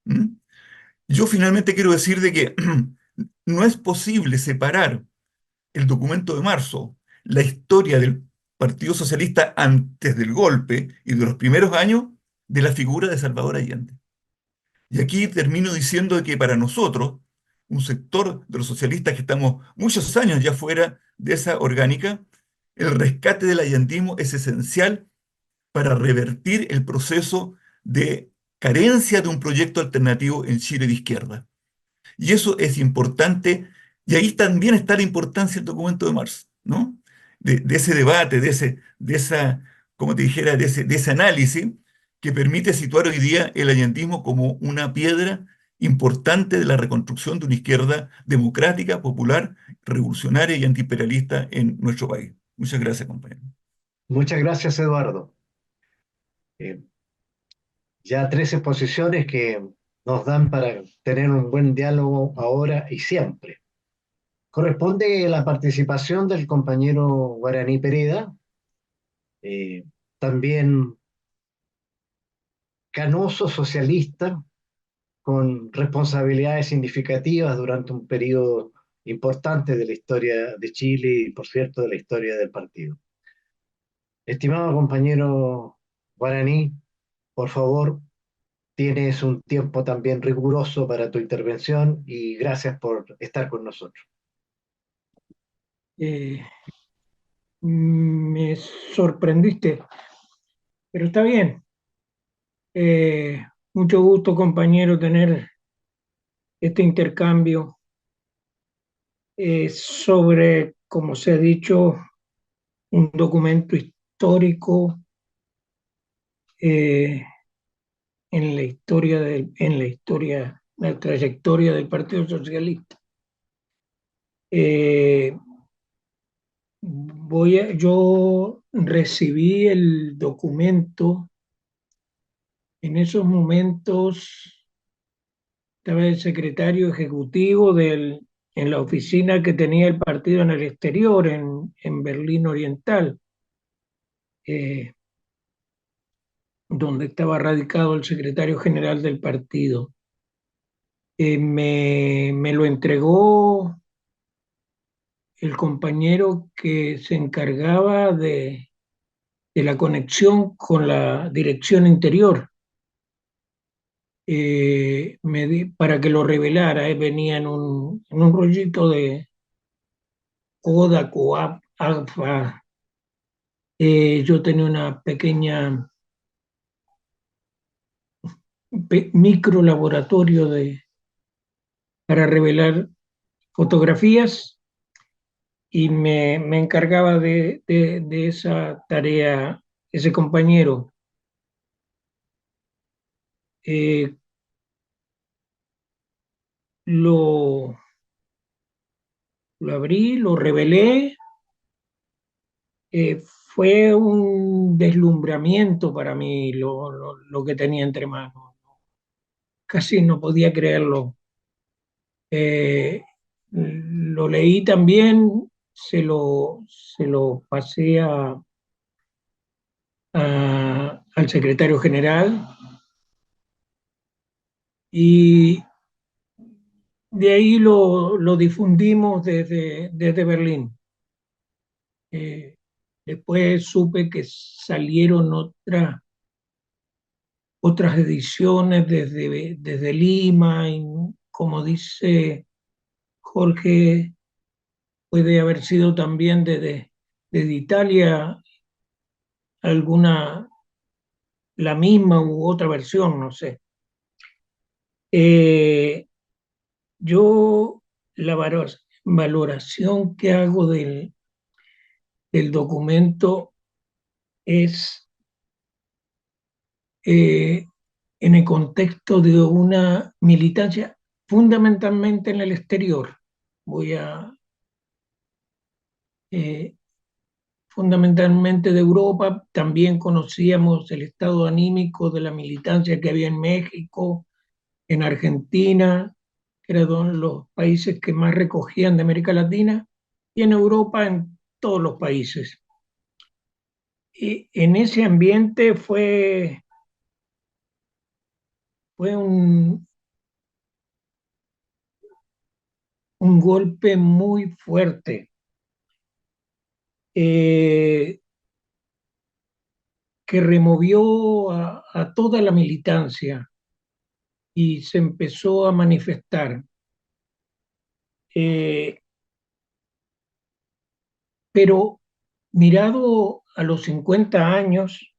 ¿Mm? Yo finalmente quiero decir de que no es posible separar el documento de marzo, la historia del Partido Socialista antes del golpe y de los primeros años, de la figura de Salvador Allende. Y aquí termino diciendo que para nosotros, un sector de los socialistas que estamos muchos años ya fuera de esa orgánica, el rescate del allendismo es esencial para revertir el proceso de carencia de un proyecto alternativo en Chile de izquierda. Y eso es importante, y ahí también está la importancia del documento de marzo, ¿no? De ese debate, de esa, como te dijera, de ese análisis que permite situar hoy día el allendismo como una piedra importante de la reconstrucción de una izquierda democrática, popular, revolucionaria y antiimperialista en nuestro país. Muchas gracias, compañero. Muchas gracias, Eduardo. Eh, ya tres exposiciones que nos dan para tener un buen diálogo ahora y siempre. Corresponde la participación del compañero Guaraní Pereda, eh, también canoso socialista, con responsabilidades significativas durante un periodo importante de la historia de Chile y, por cierto, de la historia del partido. Estimado compañero Guaraní, por favor, tienes un tiempo también riguroso para tu intervención y gracias por estar con nosotros. Eh, Me sorprendiste, pero está bien. Mucho gusto, compañero, tener este intercambio sobre, como se ha dicho, un documento histórico eh, la trayectoria del Partido Socialista. Eh, yo recibí el documento en esos momentos. Estaba el secretario ejecutivo en la oficina que tenía el partido en el exterior, en Berlín Oriental, eh, donde estaba radicado el secretario general del partido. Me lo entregó el compañero que se encargaba de la conexión con la dirección interior, para que lo revelara. Venía en un rollito de Kodak o Alpha. Yo tenía una pequeña micro laboratorio para revelar fotografías y me encargaba de esa tarea ese compañero. Eh, lo, lo abrí, lo revelé. Fue un deslumbramiento para mí lo que tenía entre manos. Casi no podía creerlo. Lo leí también, se lo pasé al secretario general y de ahí lo difundimos desde Berlín. Eh, Después supe que salieron otras ediciones desde Lima y, como dice Jorge, puede haber sido también desde Italia alguna, la misma u otra versión, no sé. Eh, yo la valoración que hago del documento es eh, en el contexto de una militancia fundamentalmente en el exterior. Voy a eh, fundamentalmente de Europa. También conocíamos el estado anímico de la militancia que había en México, en Argentina, que eran los países que más recogían de América Latina, y en Europa, en todos los países. Y en ese ambiente fue un golpe muy fuerte, eh, que removió a toda la militancia y se empezó a manifestar. Eh, pero mirado a los 50 años,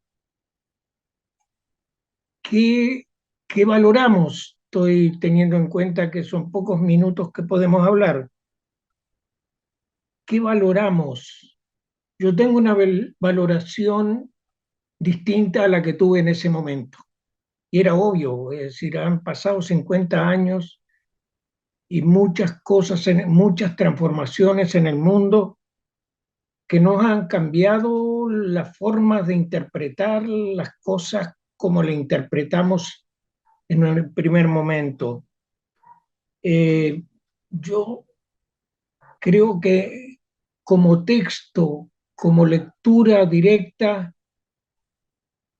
¿qué, qué valoramos? Estoy teniendo en cuenta que son pocos minutos que podemos hablar. ¿Qué valoramos? Yo tengo una valoración distinta a la que tuve en ese momento. Y era obvio, es decir, han pasado 50 años y muchas cosas, muchas transformaciones en el mundo que nos han cambiado las formas de interpretar las cosas como le interpretamos en el primer momento. Eh, yo creo que como texto, como lectura directa,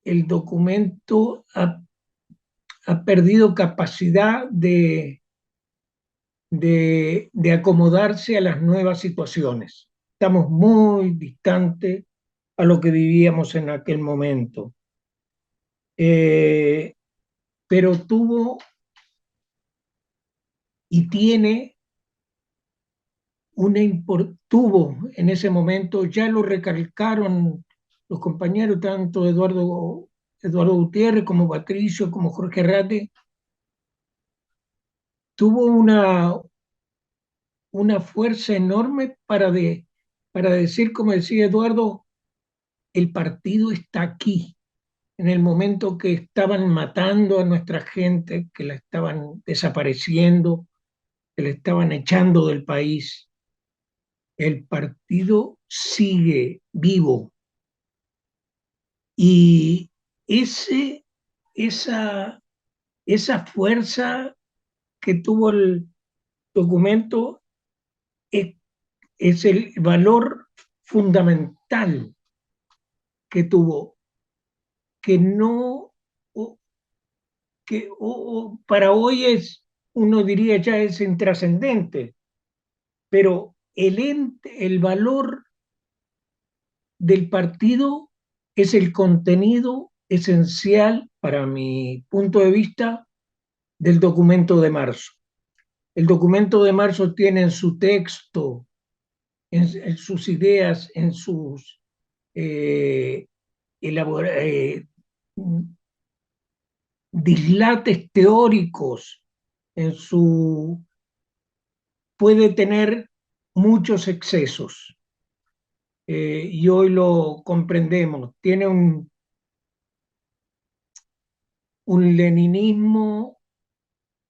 el documento ha perdido capacidad de acomodarse a las nuevas situaciones. Estamos muy distantes a lo que vivíamos en aquel momento. Eh, pero y tiene tuvo en ese momento, ya lo recalcaron los compañeros, tanto Eduardo Gutiérrez como Patricio, como Jorge Rate, tuvo una fuerza enorme para decir, como decía Eduardo, el partido está aquí. En el momento que estaban matando a nuestra gente, que la estaban desapareciendo, que la estaban echando del país, el partido sigue vivo. Y ese, esa, esa fuerza que tuvo el documento es, es el valor fundamental que tuvo, que no, o, para hoy uno diría ya es intrascendente, pero el valor del partido es el contenido esencial, para mi punto de vista, del documento de marzo. El documento de marzo tiene en su texto, en sus ideas, en sus dislates teóricos, puede tener muchos excesos. Y hoy lo comprendemos. Tiene un leninismo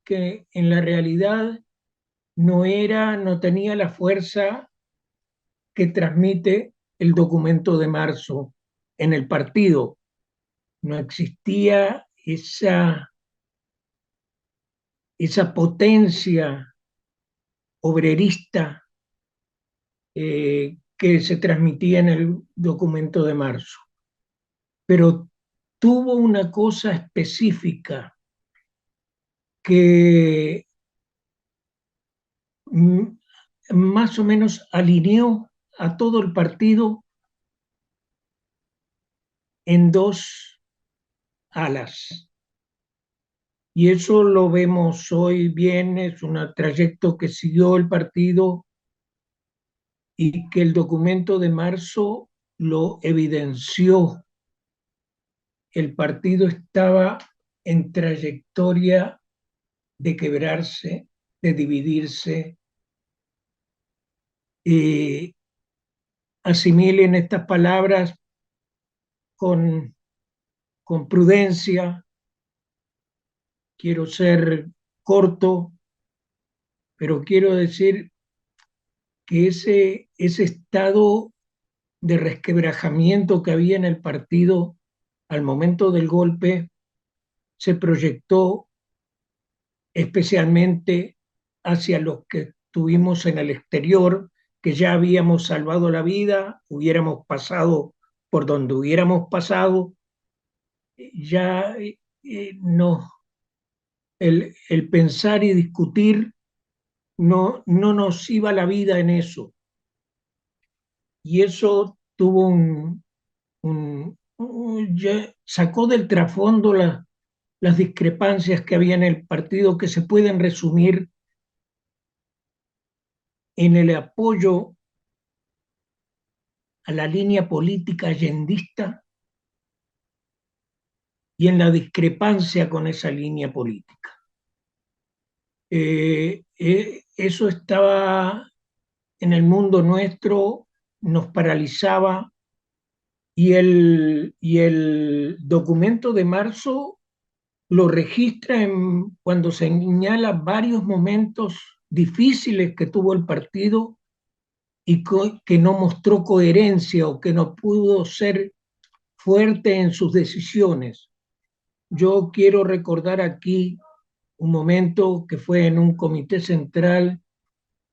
que en la realidad no tenía la fuerza que transmite el documento de marzo en el partido. No existía esa potencia obrerista que se transmitía en el documento de marzo. Pero tuvo una cosa específica que más o menos alineó a todo el partido en dos alas. Y eso lo vemos hoy bien, es un trayecto que siguió el partido y que el documento de marzo lo evidenció. El partido estaba en trayectoria de quebrarse, de dividirse. Asimilen estas palabras con prudencia. Quiero ser corto, pero quiero decir que ese estado de resquebrajamiento que había en el partido al momento del golpe se proyectó especialmente hacia los que estuvimos en el exterior, que ya habíamos salvado la vida, hubiéramos pasado por donde hubiéramos pasado, ya no, el pensar y discutir no nos iba la vida en eso. Y eso tuvo sacó del trasfondo las discrepancias que había en el partido, que se pueden resumir en el apoyo a la línea política allendista y en la discrepancia con esa línea política. Eso estaba en el mundo nuestro, nos paralizaba, y el documento de marzo lo registra cuando señala varios momentos difíciles que tuvo el partido y que no mostró coherencia o que no pudo ser fuerte en sus decisiones. Yo quiero recordar aquí un momento que fue en un comité central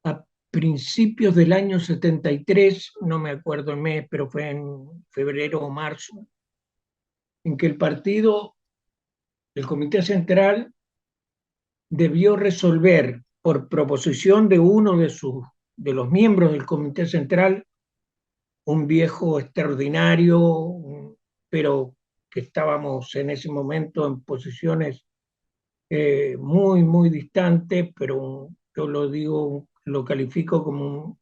a principios del año 73, no me acuerdo el mes, pero fue en febrero o marzo, en que el comité central debió resolver por proposición de uno de los miembros del comité central, un viejo extraordinario, pero que estábamos en ese momento en posiciones muy, muy distantes, pero yo lo califico como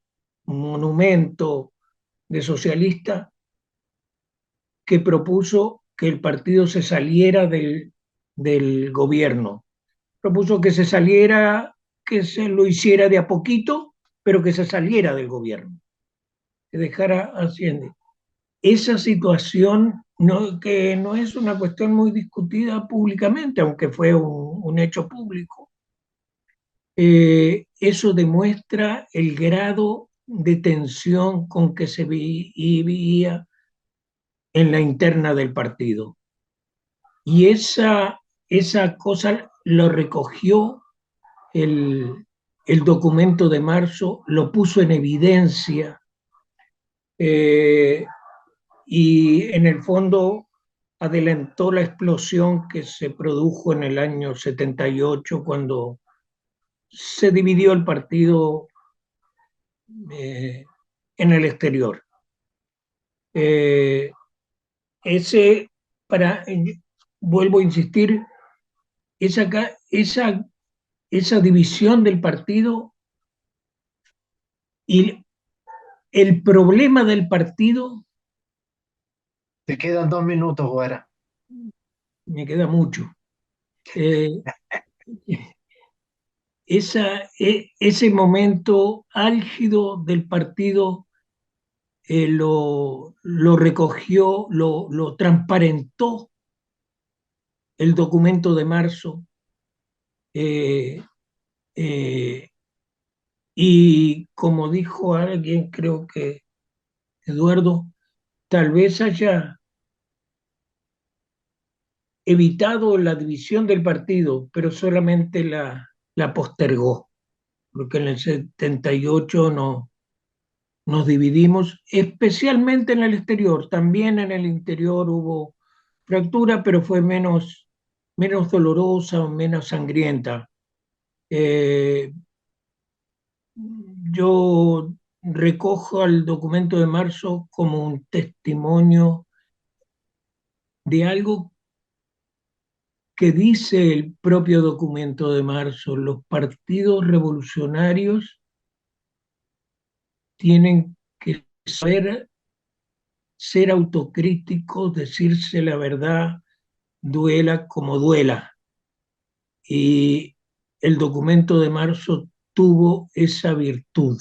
un monumento de socialista, que propuso que el partido se saliera del gobierno. Propuso que se saliera, que se lo hiciera de a poquito, pero que se saliera del gobierno, que dejara Hacienda. Esa situación, que no es una cuestión muy discutida públicamente, aunque fue un hecho público, eso demuestra el grado de tensión con que se vivía en la interna del partido. Y esa cosa lo recogió el documento de marzo, lo puso en evidencia, y en el fondo adelantó la explosión que se produjo en el año 78, cuando se dividió el partido en el exterior. Ese, para, vuelvo a insistir, esa división del partido y el problema del partido, Te quedan 2 minutos, Guara. me queda mucho. Eh, ese momento álgido del partido lo recogió, lo transparentó el documento de marzo. Eh, eh, y como dijo alguien, creo que Eduardo, tal vez haya evitado la división del partido, pero solamente la postergó, porque en el 78 no, nos dividimos, especialmente en el exterior. También en el interior hubo fractura, pero fue menos dolorosa o menos sangrienta. Eh, yo recojo al documento de marzo como un testimonio de algo que dice el propio documento de marzo. Los partidos revolucionarios tienen que saber ser autocríticos, decirse la verdad, duela como duela. Y el documento de marzo tuvo esa virtud.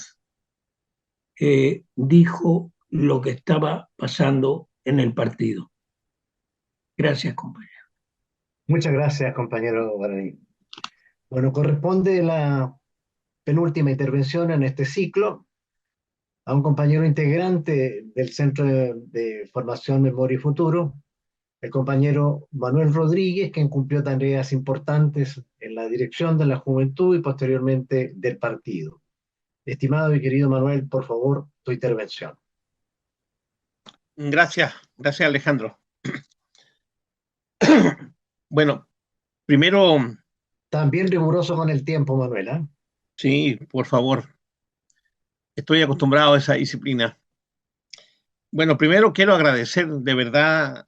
Dijo lo que estaba pasando en el partido. Gracias, compañero. Muchas gracias, compañero Guaraní. Bueno, corresponde la penúltima intervención en este ciclo a un compañero integrante del Centro de Formación, Memoria y Futuro, el compañero Manuel Rodríguez, quien cumplió tareas importantes en la dirección de la juventud y posteriormente del partido. Estimado y querido Manuel, por favor, tu intervención. Gracias Alejandro. Bueno, primero, También riguroso con el tiempo, Manuel, ¿eh? sí, por favor, estoy acostumbrado a esa disciplina. Bueno, primero quiero agradecer de verdad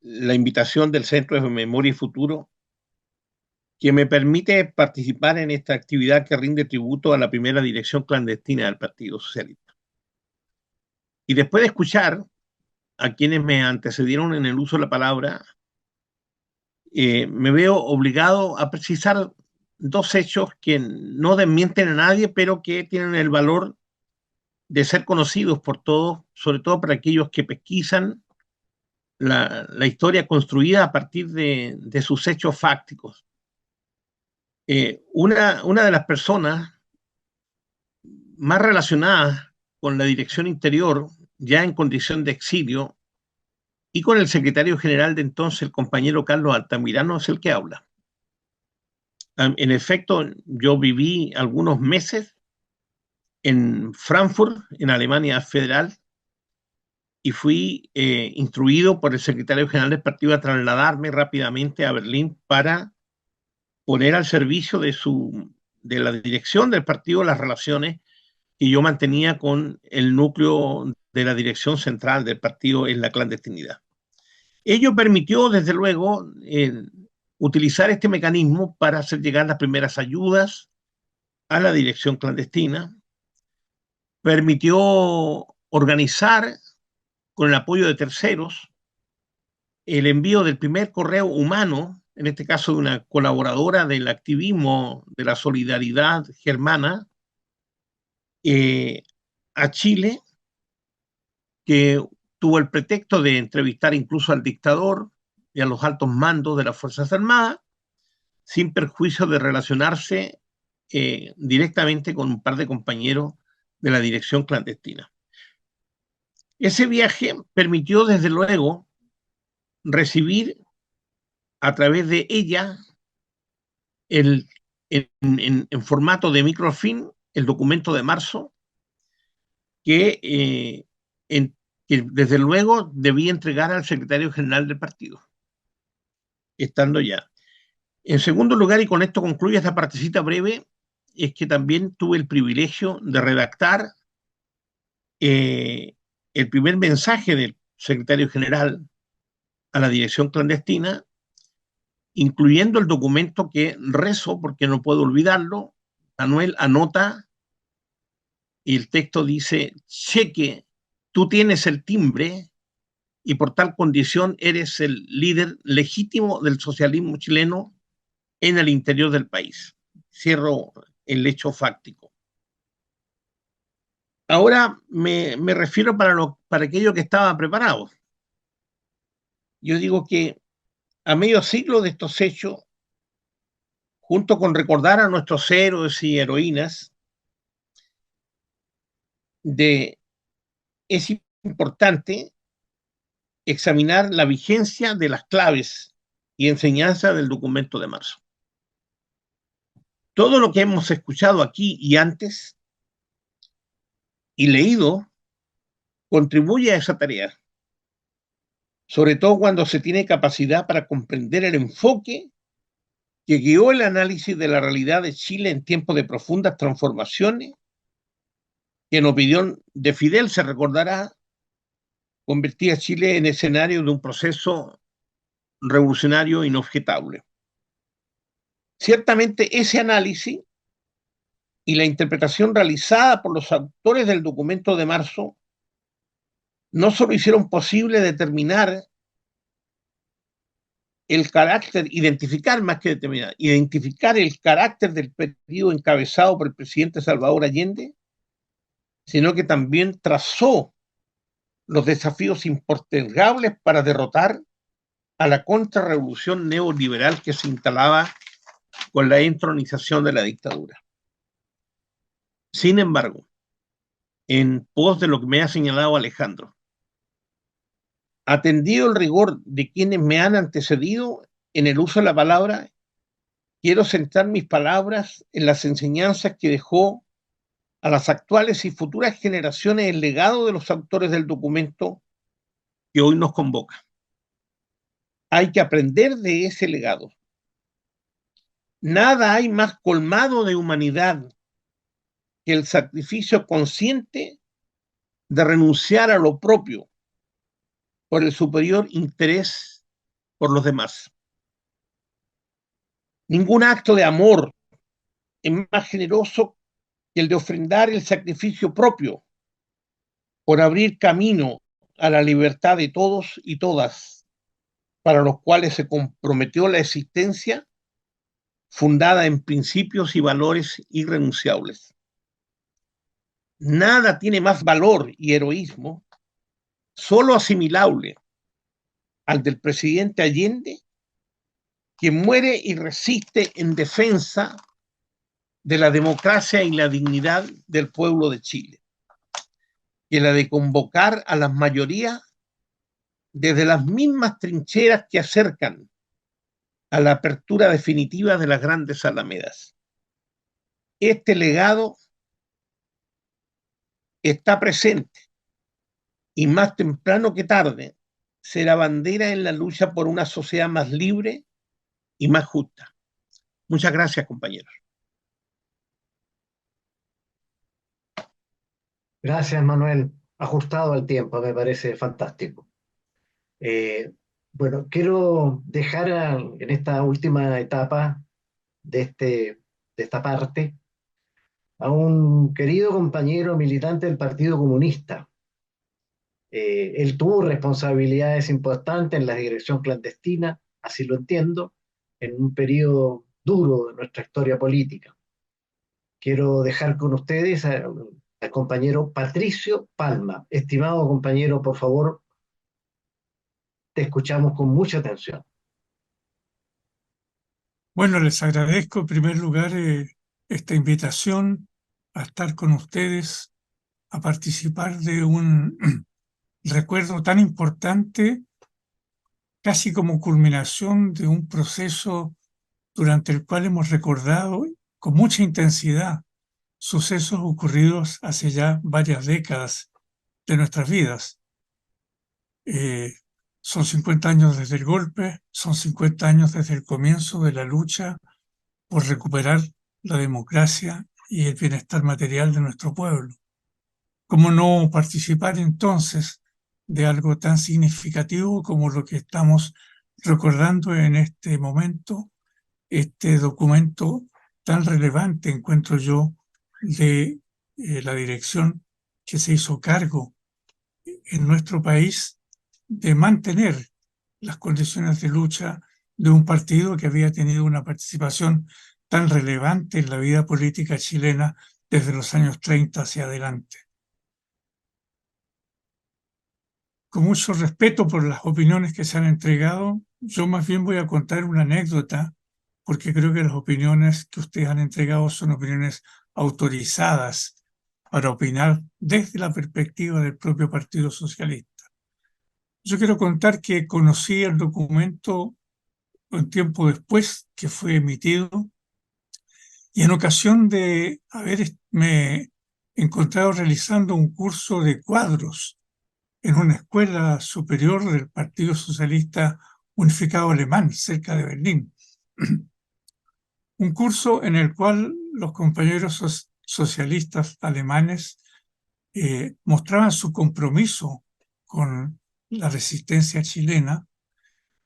la invitación del Centro de Memoria y Futuro, que me permite participar en esta actividad que rinde tributo a la primera dirección clandestina del Partido Socialista. Y después de escuchar a quienes me antecedieron en el uso de la palabra, me veo obligado a precisar dos hechos que no desmienten a nadie, pero que tienen el valor de ser conocidos por todos, sobre todo para aquellos que pesquisan la historia construida a partir de sus hechos fácticos. Una de las personas más relacionadas con la dirección interior, ya en condición de exilio, y con el secretario general de entonces, el compañero Carlos Altamirano, es el que habla. En efecto, yo viví algunos meses en Frankfurt, en Alemania Federal, y fui instruido por el secretario general del partido a trasladarme rápidamente a Berlín para poner al servicio de la dirección del partido las relaciones que yo mantenía con el núcleo de la dirección central del partido en la clandestinidad. Ello permitió, desde luego, utilizar este mecanismo para hacer llegar las primeras ayudas a la dirección clandestina, permitió organizar, con el apoyo de terceros, el envío del primer correo humano, en este caso de una colaboradora del activismo de la solidaridad germana, a Chile, que tuvo el pretexto de entrevistar incluso al dictador y a los altos mandos de las Fuerzas Armadas, sin perjuicio de relacionarse directamente con un par de compañeros de la dirección clandestina. Ese viaje permitió, desde luego, recibir a través de ella en formato de microfilm el documento de marzo que desde luego debía entregar al secretario general del partido, estando ya. En segundo lugar, y con esto concluye esta partecita breve, es que también tuve el privilegio de redactar el primer mensaje del secretario general a la dirección clandestina, incluyendo el documento que rezo, porque no puedo olvidarlo. Manuel anota y el texto dice: cheque, tú tienes el timbre y por tal condición eres el líder legítimo del socialismo chileno en el interior del país. Cierro el hecho fáctico. Ahora me refiero para aquello que estaba preparado. Yo digo que a medio siglo de estos hechos, junto con recordar a nuestros héroes y heroínas, es importante examinar la vigencia de las claves y enseñanzas del documento de marzo. Todo lo que hemos escuchado aquí y antes y leído contribuye a esa tarea, sobre todo cuando se tiene capacidad para comprender el enfoque que guió el análisis de la realidad de Chile en tiempos de profundas transformaciones, que en opinión de Fidel, se recordará, convertía a Chile en escenario de un proceso revolucionario inobjetable. Ciertamente ese análisis y la interpretación realizada por los autores del documento de marzo no solo hicieron posible determinar el carácter, identificar más que determinar, identificar el carácter del periodo encabezado por el presidente Salvador Allende, sino que también trazó los desafíos impostergables para derrotar a la contrarrevolución neoliberal que se instalaba con la entronización de la dictadura. Sin embargo, en pos de lo que me ha señalado Alejandro, atendido el rigor de quienes me han antecedido en el uso de la palabra, quiero centrar mis palabras en las enseñanzas que dejó a las actuales y futuras generaciones el legado de los autores del documento que hoy nos convoca. Hay que aprender de ese legado. Nada hay más colmado de humanidad que el sacrificio consciente de renunciar a lo propio por el superior interés por los demás. Ningún acto de amor es más generoso que el de ofrendar el sacrificio propio por abrir camino a la libertad de todos y todas, para los cuales se comprometió la existencia fundada en principios y valores irrenunciables. Nada tiene más valor y heroísmo, solo asimilable al del presidente Allende, que muere y resiste en defensa de la democracia y la dignidad del pueblo de Chile, que la de convocar a las mayorías desde las mismas trincheras que acercan a la apertura definitiva de las grandes alamedas. Este legado está presente y más temprano que tarde será bandera en la lucha por una sociedad más libre y más justa. Muchas gracias, compañeros. Gracias, Manuel. Ajustado al tiempo, me parece fantástico. Bueno, quiero dejar en esta última etapa de esta parte a un querido compañero militante del Partido Comunista. Él tuvo responsabilidades importantes en la dirección clandestina, así lo entiendo, en un periodo duro de nuestra historia política. Quiero dejar con ustedes al compañero Patricio Palma. Estimado compañero, por favor, te escuchamos con mucha atención. Bueno, les agradezco en primer lugar esta invitación a estar con ustedes, a participar de un recuerdo tan importante, casi como culminación de un proceso durante el cual hemos recordado con mucha intensidad sucesos ocurridos hace ya varias décadas de nuestras vidas. Son 50 años desde el golpe, son 50 años desde el comienzo de la lucha por recuperar la democracia y el bienestar material de nuestro pueblo. ¿Cómo no participar entonces de algo tan significativo como lo que estamos recordando en este momento, este documento tan relevante, encuentro yo, de la dirección que se hizo cargo en nuestro país de mantener las condiciones de lucha de un partido que había tenido una participación tan relevante en la vida política chilena desde los años 30 hacia adelante. Con mucho respeto por las opiniones que se han entregado, yo más bien voy a contar una anécdota, porque creo que las opiniones que ustedes han entregado son opiniones autorizadas para opinar desde la perspectiva del propio Partido Socialista. Yo quiero contar que conocí el documento un tiempo después que fue emitido y en ocasión de haberme encontrado realizando un curso de cuadros en una escuela superior del Partido Socialista Unificado Alemán, cerca de Berlín. Un curso en el cual los compañeros socialistas alemanes mostraban su compromiso con la resistencia chilena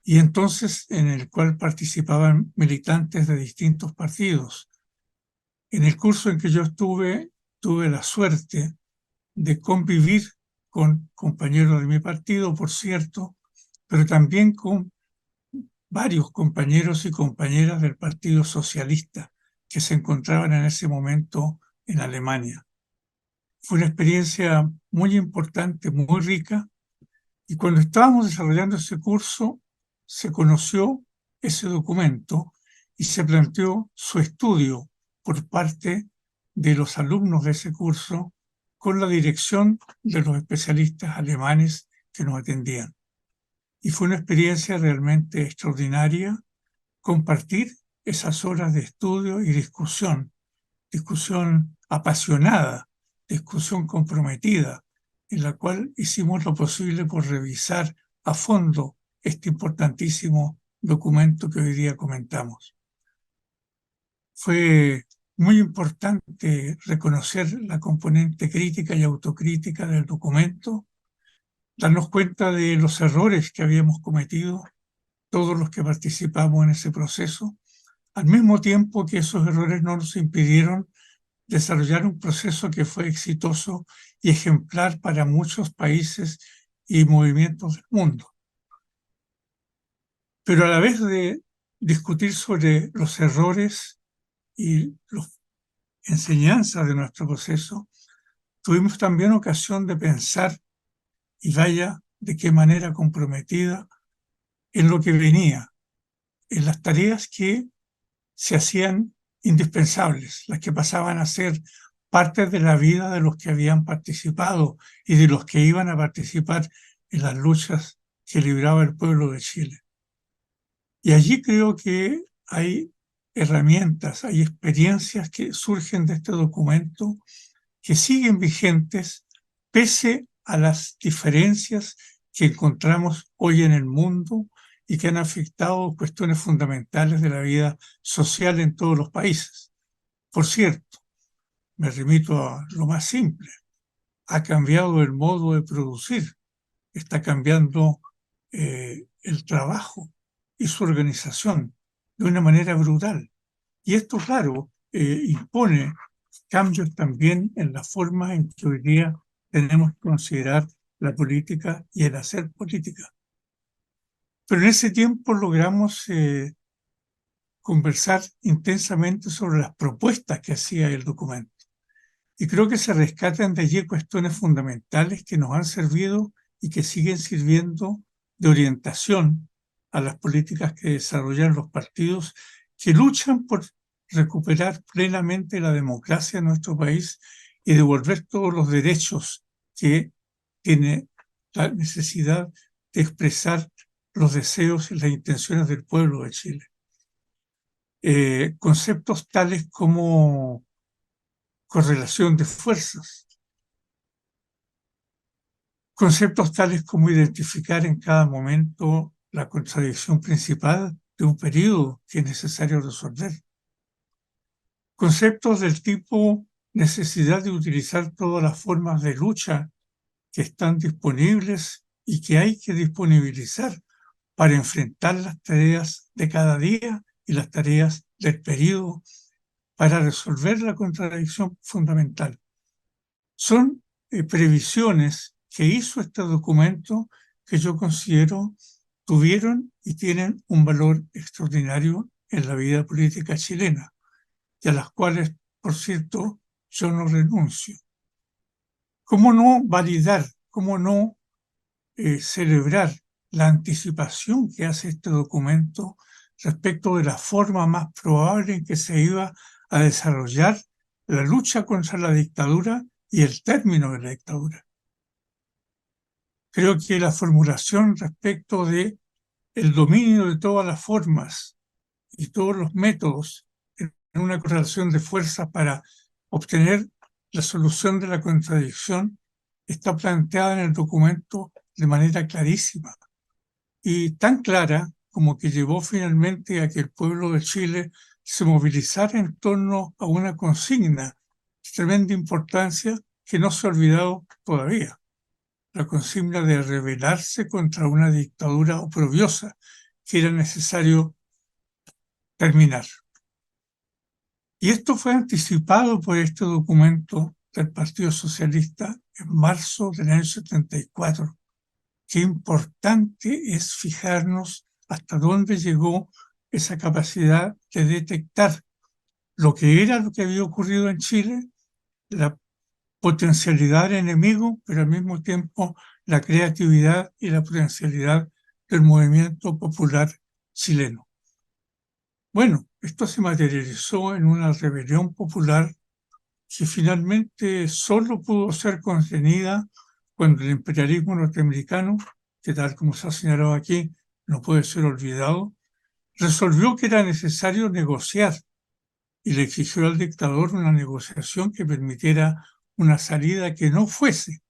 y entonces en el cual participaban militantes de distintos partidos. En el curso en que yo estuve, tuve la suerte de convivir con compañeros de mi partido, por cierto, pero también con varios compañeros y compañeras del Partido Socialista que se encontraban en ese momento en Alemania. Fue una experiencia muy importante, muy rica, y cuando estábamos desarrollando ese curso, se conoció ese documento y se planteó su estudio por parte de los alumnos de ese curso con la dirección de los especialistas alemanes que nos atendían. Y fue una experiencia realmente extraordinaria compartir esas horas de estudio y discusión apasionada, discusión comprometida, en la cual hicimos lo posible por revisar a fondo este importantísimo documento que hoy día comentamos. Fue muy importante reconocer la componente crítica y autocrítica del documento, darnos cuenta de los errores que habíamos cometido todos los que participamos en ese proceso, al mismo tiempo que esos errores no nos impidieron desarrollar un proceso que fue exitoso y ejemplar para muchos países y movimientos del mundo. Pero a la vez de discutir sobre los errores y las enseñanzas de nuestro proceso, tuvimos también ocasión de pensar, y vaya de qué manera comprometida, en lo que venía, en las tareas que se hacían indispensables, las que pasaban a ser parte de la vida de los que habían participado y de los que iban a participar en las luchas que libraba el pueblo de Chile. Y allí creo que hay herramientas, hay experiencias que surgen de este documento que siguen vigentes pese a las diferencias que encontramos hoy en el mundo y que han afectado cuestiones fundamentales de la vida social en todos los países. Por cierto, me remito a lo más simple, ha cambiado el modo de producir, está cambiando el trabajo y su organización de una manera brutal. Y esto, claro, impone cambios también en la forma en que hoy día tenemos que considerar la política y el hacer política. Pero en ese tiempo logramos conversar intensamente sobre las propuestas que hacía el documento. Y creo que se rescatan de allí cuestiones fundamentales que nos han servido y que siguen sirviendo de orientación a las políticas que desarrollan los partidos que luchan por recuperar plenamente la democracia en nuestro país y devolver todos los derechos que tiene la necesidad de expresar los deseos y las intenciones del pueblo de Chile. Conceptos tales como correlación de fuerzas, conceptos tales como identificar en cada momento la contradicción principal de un periodo que es necesario resolver. Conceptos del tipo necesidad de utilizar todas las formas de lucha que están disponibles y que hay que disponibilizar para enfrentar las tareas de cada día y las tareas del periodo para resolver la contradicción fundamental. Son previsiones que hizo este documento que yo considero tuvieron y tienen un valor extraordinario en la vida política chilena, y a las cuales, por cierto, yo no renuncio. ¿Cómo no validar, cómo no celebrar la anticipación que hace este documento respecto de la forma más probable en que se iba a desarrollar la lucha contra la dictadura y el término de la dictadura? Creo que la formulación respecto de el dominio de todas las formas y todos los métodos en una correlación de fuerzas para obtener la solución de la contradicción está planteada en el documento de manera clarísima y tan clara como que llevó finalmente a que el pueblo de Chile se movilizara en torno a una consigna de tremenda importancia que no se ha olvidado todavía, la consigna de rebelarse contra una dictadura oprobiosa que era necesario terminar. Y esto fue anticipado por este documento del Partido Socialista en marzo del año 74. Qué importante es fijarnos hasta dónde llegó esa capacidad de detectar lo que había ocurrido en Chile, la potencialidad del enemigo, pero al mismo tiempo la creatividad y la potencialidad del movimiento popular chileno. Bueno, esto se materializó en una rebelión popular que finalmente solo pudo ser contenida cuando el imperialismo norteamericano, que tal como se ha señalado aquí, no puede ser olvidado, resolvió que era necesario negociar y le exigió al dictador una negociación que permitiera una salida que no fuese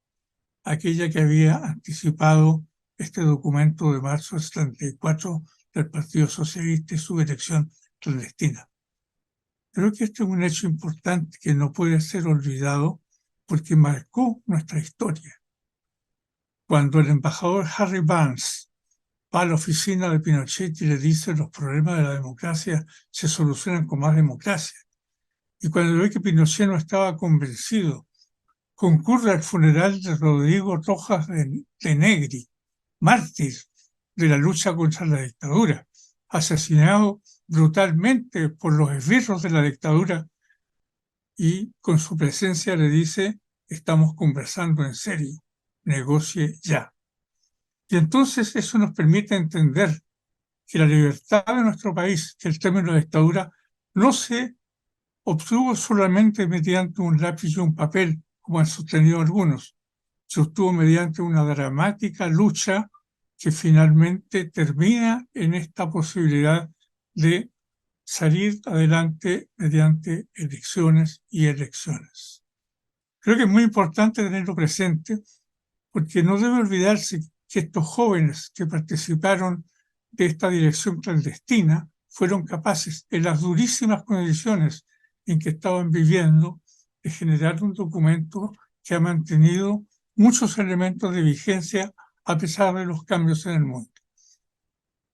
aquella que había anticipado este documento de marzo del 74 del Partido Socialista y su elección clandestina. Creo que este es un hecho importante que no puede ser olvidado porque marcó nuestra historia. Cuando el embajador Harry Barnes va a la oficina de Pinochet y le dice los problemas de la democracia se solucionan con más democracia, y cuando ve que Pinochet no estaba convencido, concurre al funeral de Rodrigo Rojas de Negri, mártir de la lucha contra la dictadura, asesinado brutalmente por los esbirros de la dictadura, y con su presencia le dice: estamos conversando en serio, negocie ya. Y entonces eso nos permite entender que la libertad de nuestro país, que el término de dictadura, no se obtuvo solamente mediante un lápiz y un papel, como han sostenido algunos. Se obtuvo mediante una dramática lucha que finalmente termina en esta posibilidad de salir adelante mediante elecciones y elecciones. Creo que es muy importante tenerlo presente porque no debe olvidarse que estos jóvenes que participaron de esta dirección clandestina fueron capaces, en las durísimas condiciones en que estaban viviendo, de generar un documento que ha mantenido muchos elementos de vigencia a pesar de los cambios en el mundo.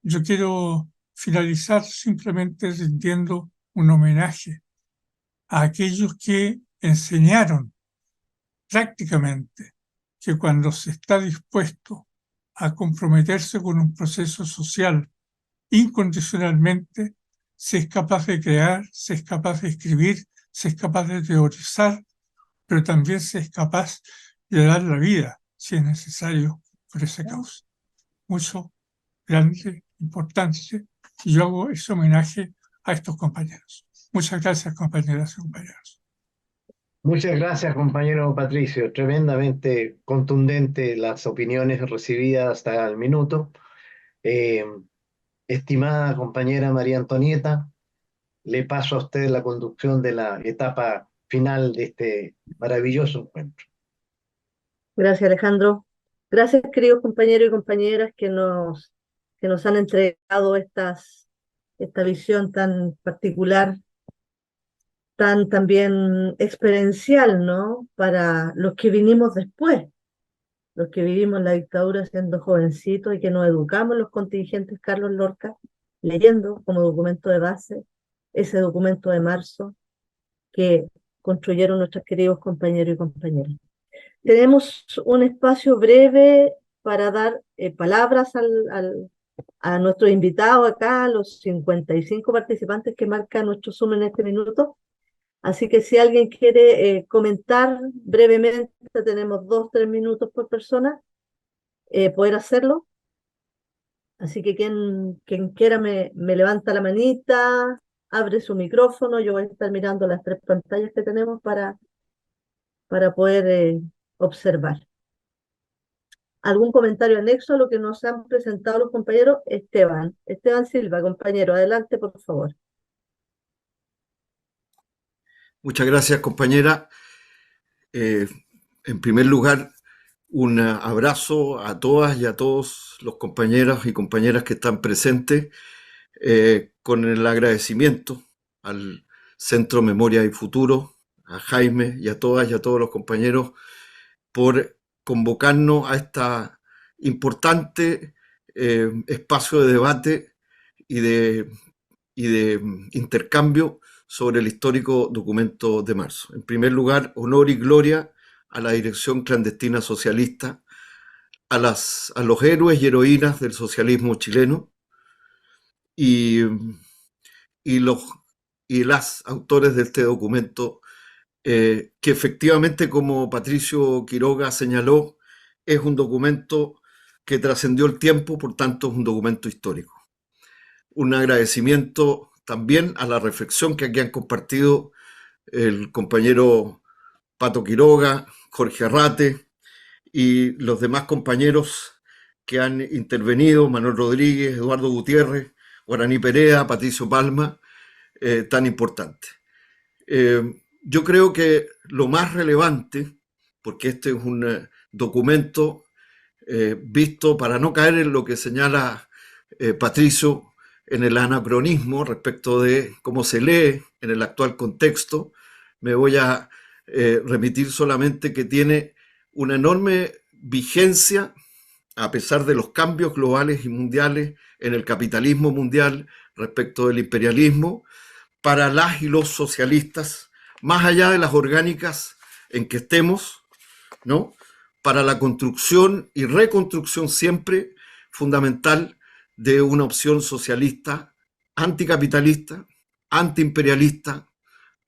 Yo quiero finalizar simplemente rindiendo un homenaje a aquellos que enseñaron prácticamente que cuando se está dispuesto a comprometerse con un proceso social incondicionalmente, se es capaz de crear, se es capaz de escribir, se es capaz de teorizar, pero también se es capaz de dar la vida, si es necesario, por esa causa. Mucho, grande, importante, y yo hago ese homenaje a estos compañeros. Muchas gracias, compañeras y compañeros. Muchas gracias, compañero Patricio. Tremendamente contundente las opiniones recibidas hasta el minuto. Estimada compañera María Antonieta, le paso a usted la conducción de la etapa final de este maravilloso encuentro. Gracias, Alejandro. Gracias, queridos compañeros y compañeras que nos han entregado esta visión tan particular tan también experiencial, ¿no? Para los que vinimos después, los que vivimos la dictadura siendo jovencitos y que nos educamos los contingentes Carlos Lorca, leyendo como documento de base ese documento de marzo que construyeron nuestros queridos compañeros y compañeras. Tenemos un espacio breve para dar palabras a nuestros invitados acá, los 55 participantes que marca nuestro Zoom en este minuto. Así que si alguien quiere comentar brevemente, tenemos 2 o 3 minutos por persona, poder hacerlo. Así que quien quiera me levanta la manita, abre su micrófono, yo voy a estar mirando las 3 pantallas que tenemos para poder observar. ¿Algún comentario anexo a lo que nos han presentado los compañeros? Esteban Silva, compañero, adelante por favor. Muchas gracias, compañera. En primer lugar, un abrazo a todas y a todos los compañeros y compañeras que están presentes, con el agradecimiento al Centro Memoria y Futuro, a Jaime y a todas y a todos los compañeros por convocarnos a esta importante espacio de debate y de intercambio sobre el histórico documento de marzo. En primer lugar, honor y gloria a la dirección clandestina socialista, a los héroes y heroínas del socialismo chileno y las autores de este documento, que efectivamente, como Patricio Quiroga señaló, es un documento que trascendió el tiempo, por tanto es un documento histórico. Un agradecimiento también a la reflexión que aquí han compartido el compañero Pato Quiroga, Jorge Arrate y los demás compañeros que han intervenido, Manuel Rodríguez, Eduardo Gutiérrez, Guaraní Perea, Patricio Palma, tan importante. Yo creo que lo más relevante, porque este es un documento visto para no caer en lo que señala Patricio, en el anacronismo respecto de cómo se lee en el actual contexto, me voy a remitir solamente que tiene una enorme vigencia a pesar de los cambios globales y mundiales en el capitalismo mundial respecto del imperialismo, para las y los socialistas, más allá de las orgánicas en que estemos, ¿no? Para la construcción y reconstrucción siempre fundamental de una opción socialista, anticapitalista, antiimperialista,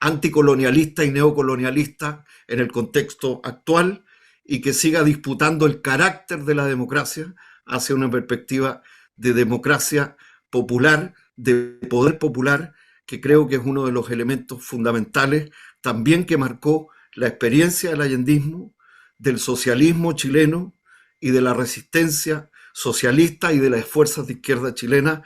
anticolonialista y neocolonialista en el contexto actual, y que siga disputando el carácter de la democracia hacia una perspectiva de democracia popular, de poder popular, que creo que es uno de los elementos fundamentales también que marcó la experiencia del allendismo, del socialismo chileno y de la resistencia socialista y de las fuerzas de izquierda chilena,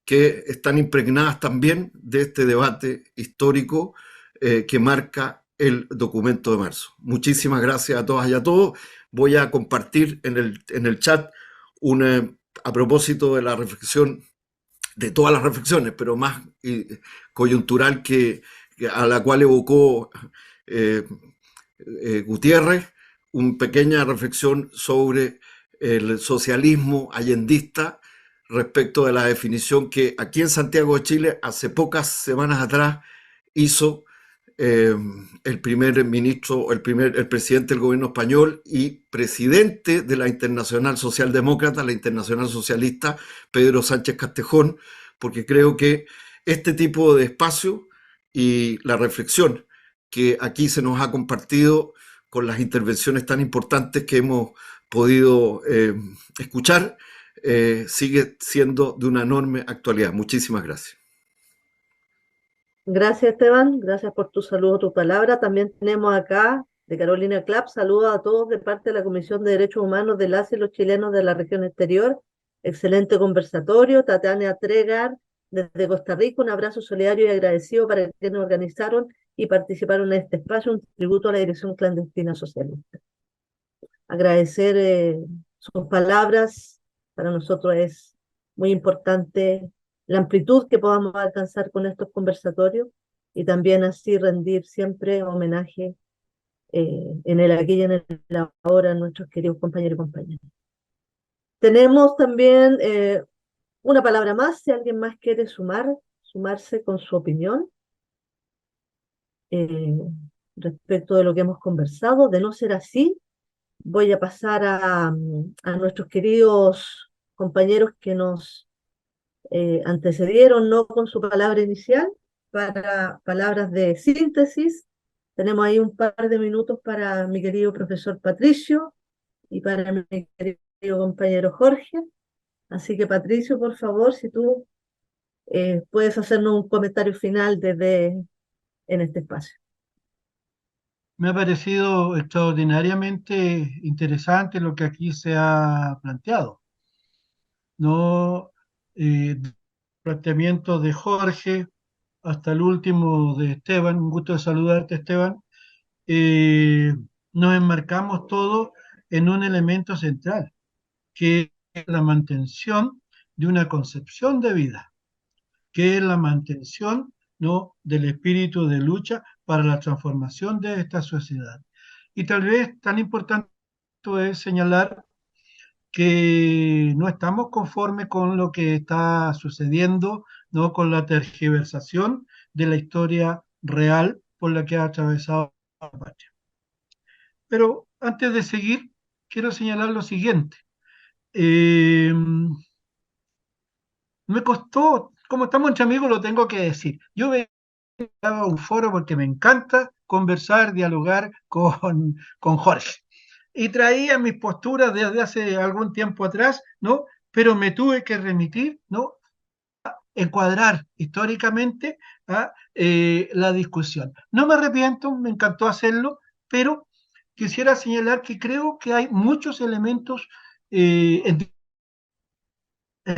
que están impregnadas también de este debate histórico que marca el documento de marzo. Muchísimas gracias a todas y a todos. Voy a compartir en el chat a propósito de la reflexión, de todas las reflexiones, pero más coyuntural a la cual evocó Gutiérrez, una pequeña reflexión sobre el socialismo allendista respecto de la definición que aquí en Santiago de Chile hace pocas semanas atrás hizo el primer ministro, el presidente del gobierno español y presidente de la Internacional Socialdemócrata, la Internacional Socialista, Pedro Sánchez Castejón, porque creo que este tipo de espacio y la reflexión que aquí se nos ha compartido con las intervenciones tan importantes que hemos podido escuchar, sigue siendo de una enorme actualidad. Muchísimas gracias. Gracias, Esteban. Gracias por tu saludo, tu palabra. También tenemos acá de Carolina Clapp. Saludos a todos de parte de la Comisión de Derechos Humanos de las y los chilenos de la región exterior. Excelente conversatorio. Tatiana Tregar, desde Costa Rica. Un abrazo solidario y agradecido para quienes organizaron y participaron en este espacio. Un tributo a la Dirección Clandestina Socialista. Agradecer sus palabras. Para nosotros es muy importante la amplitud que podamos alcanzar con estos conversatorios y también así rendir siempre homenaje en el aquí y en el ahora a nuestros queridos compañeros y compañeras. Tenemos también una palabra más, si alguien más quiere sumarse con su opinión eh, respecto de lo que hemos conversado. De no ser así, voy a pasar a nuestros queridos compañeros que nos antecedieron, no con su palabra inicial, para palabras de síntesis. Tenemos ahí un par de minutos para mi querido profesor Patricio y para mi querido compañero Jorge. Así que Patricio, por favor, si tú puedes hacernos un comentario final en este espacio. Me ha parecido extraordinariamente interesante lo que aquí se ha planteado, ¿no? Planteamiento de Jorge hasta el último de Esteban, un gusto de saludarte, Esteban. eh, Nos enmarcamos todo en un elemento central, que es la mantención de una concepción de vida, que es la mantención, ¿no?, del espíritu de lucha para la transformación de esta sociedad. Y tal vez tan importante es señalar que no estamos conformes con lo que está sucediendo, ¿no?, con la tergiversación de la historia real por la que ha atravesado la patria. Pero antes de seguir, quiero señalar lo siguiente. Eh, Me costó, como estamos entre amigos, lo tengo que decir. Yo veía un foro porque me encanta conversar, dialogar con Jorge. Y traía mis posturas desde hace algún tiempo atrás, ¿no? Pero me tuve que remitir, ¿no?, encuadrar históricamente a la discusión. No me arrepiento, me encantó hacerlo, pero quisiera señalar que creo que hay muchos elementos en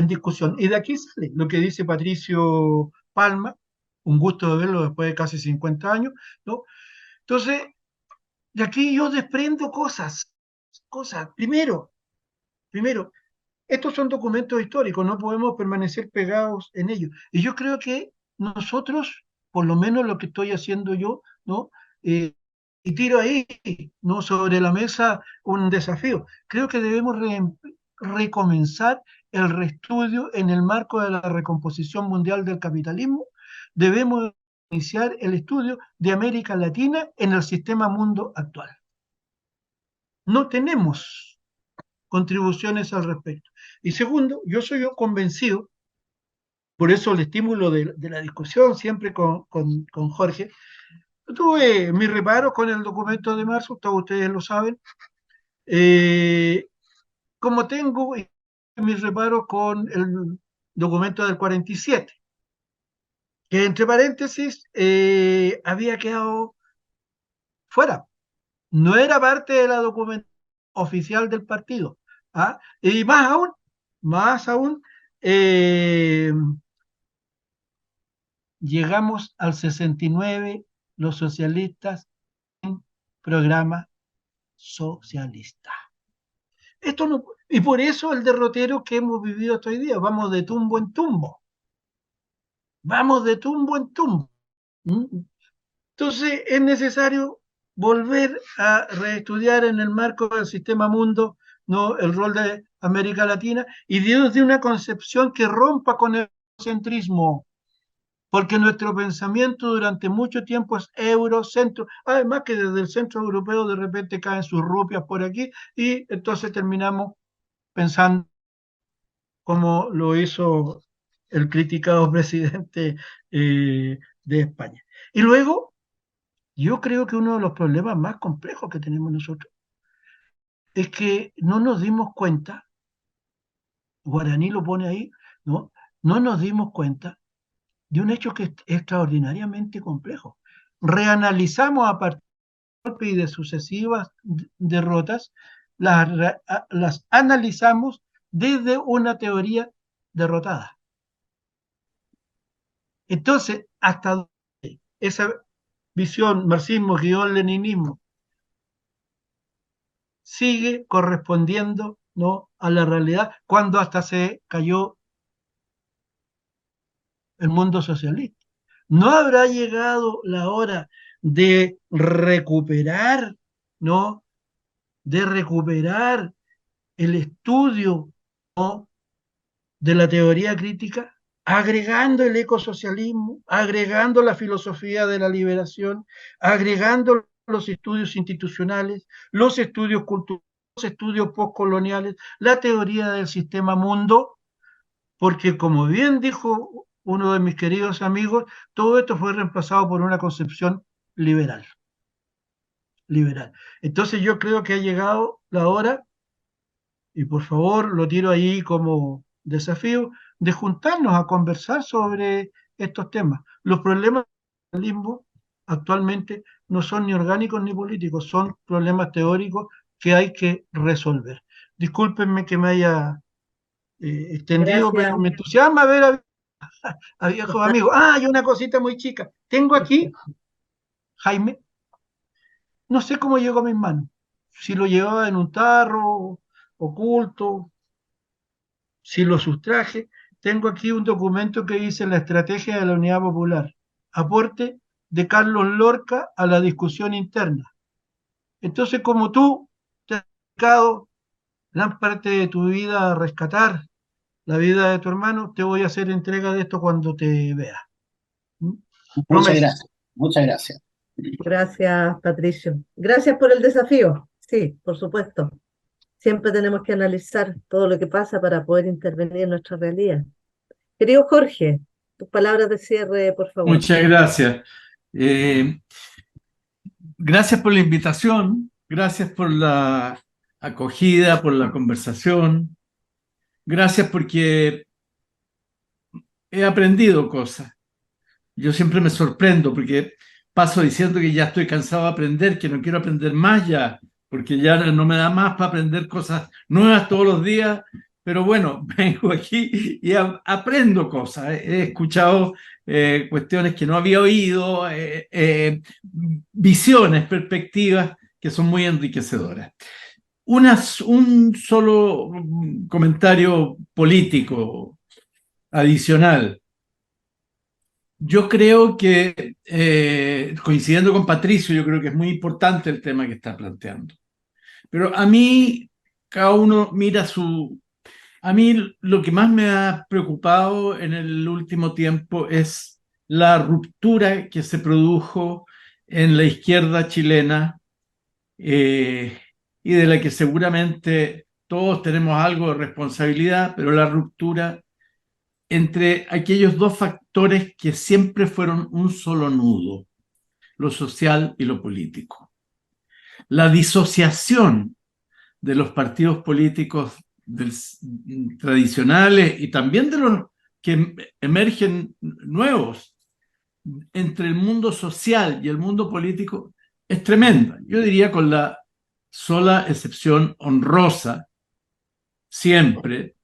discusión. Y de aquí sale lo que dice Patricio Palma, un gusto de verlo después de casi 50 años, ¿no? Entonces, de aquí yo desprendo cosas. Primero, estos son documentos históricos, no podemos permanecer pegados en ellos. Y yo creo que nosotros, por lo menos lo que estoy haciendo yo, ¿no? Y tiro ahí, ¿no?, sobre la mesa un desafío. Creo que debemos recomenzar el reestudio en el marco de la recomposición mundial del capitalismo. Debemos iniciar el estudio de América Latina en el sistema mundo actual. No tenemos contribuciones al respecto. Y segundo, yo soy convencido, por eso el estímulo de la discusión siempre con Jorge. Tuve mis reparos con el documento de marzo, todos ustedes lo saben, como tengo mis reparos con el documento del 47, que entre paréntesis había quedado fuera, no era parte de la documentación oficial del partido. ¿Ah? Y más aún, eh, llegamos al 69 los socialistas en programa socialista. Esto no, y por eso el derrotero que hemos vivido hasta hoy día, vamos de tumbo en tumbo. Vamos de tumbo en tumbo. ¿Mm? Entonces es necesario volver a reestudiar en el marco del sistema mundo, ¿no?, el rol de América Latina y desde una concepción que rompa con el eurocentrismo, porque nuestro pensamiento durante mucho tiempo es eurocentro, además que desde el centro europeo de repente caen sus rupias por aquí y entonces terminamos pensando como lo hizo el criticado presidente de España. Y luego, yo creo que uno de los problemas más complejos que tenemos nosotros es que no nos dimos cuenta, Guaraní lo pone ahí, ¿no? No nos dimos cuenta de un hecho que es extraordinariamente complejo. Reanalizamos a partir de golpe y de sucesivas derrotas, las analizamos desde una teoría derrotada. Entonces, hasta dónde esa visión marxismo-leninismo sigue correspondiendo, ¿no?, a la realidad, cuando hasta se cayó el mundo socialista. ¿No habrá llegado la hora de recuperar, ¿no? De recuperar el estudio, ¿no? de la teoría crítica, agregando el ecosocialismo, agregando la filosofía de la liberación, agregando los estudios institucionales, los estudios culturales, los estudios postcoloniales, la teoría del sistema mundo, porque como bien dijo uno de mis queridos amigos, todo esto fue reemplazado por una concepción liberal. Liberal. Entonces yo creo que ha llegado la hora, y por favor lo tiro ahí como desafío, de juntarnos a conversar sobre estos temas. Los problemas del liberalismo actualmente no son ni orgánicos ni políticos, son problemas teóricos que hay que resolver. Discúlpenme que me haya extendido, pero Gracias. me entusiasma ver a viejos amigos. Ah, y una cosita muy chica. Tengo aquí, Jaime, no sé cómo llegó a mis manos. Si lo llevaba en un tarro oculto, si lo sustraje. Tengo aquí un documento que dice la estrategia de la Unidad Popular. Aporte de Carlos Lorca a la discusión interna. Entonces, como tú te has dedicado gran parte de tu vida a rescatar la vida de tu hermano, te voy a hacer entrega de esto cuando te vea. Muchas Promesa. gracias, muchas gracias. Gracias, Patricio. Gracias por el desafío. Sí, por supuesto. Siempre tenemos que analizar todo lo que pasa para poder intervenir en nuestra realidad. Querido Jorge, tus palabras de cierre, por favor. Muchas gracias. Gracias por la invitación, gracias por la acogida, por la conversación. Gracias porque he aprendido cosas. Yo siempre me sorprendo porque paso diciendo que ya estoy cansado de aprender, que no quiero aprender más ya, porque ya no me da más para aprender cosas nuevas todos los días. Pero bueno, vengo aquí y aprendo cosas. He escuchado cuestiones que no había oído, visiones, perspectivas que son muy enriquecedoras. Un solo comentario político adicional. Yo creo que, coincidiendo con Patricio, yo creo que es muy importante el tema que está planteando. Pero a mí, cada uno mira su... A mí lo que más me ha preocupado en el último tiempo es la ruptura que se produjo en la izquierda chilena y de la que seguramente todos tenemos algo de responsabilidad, pero la ruptura entre aquellos dos factores que siempre fueron un solo nudo, lo social y lo político. La disociación de los partidos políticos tradicionales y también de los que emergen nuevos entre el mundo social y el mundo político es tremenda. Yo diría con la sola excepción honrosa, siempre,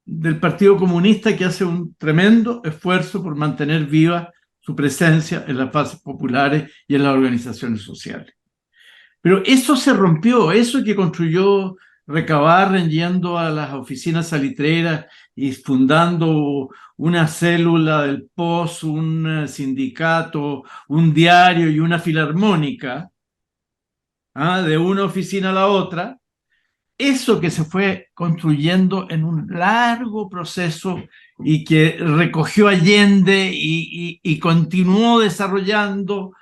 del Partido Comunista, que hace un tremendo esfuerzo por mantener viva su presencia en las bases populares y en las organizaciones sociales. Pero eso se rompió, eso que construyó Recabarren yendo a las oficinas salitreras y fundando una célula del POS, un sindicato, un diario y una filarmónica, de una oficina a la otra, eso que se fue construyendo en un largo proceso y que recogió Allende y continuó desarrollando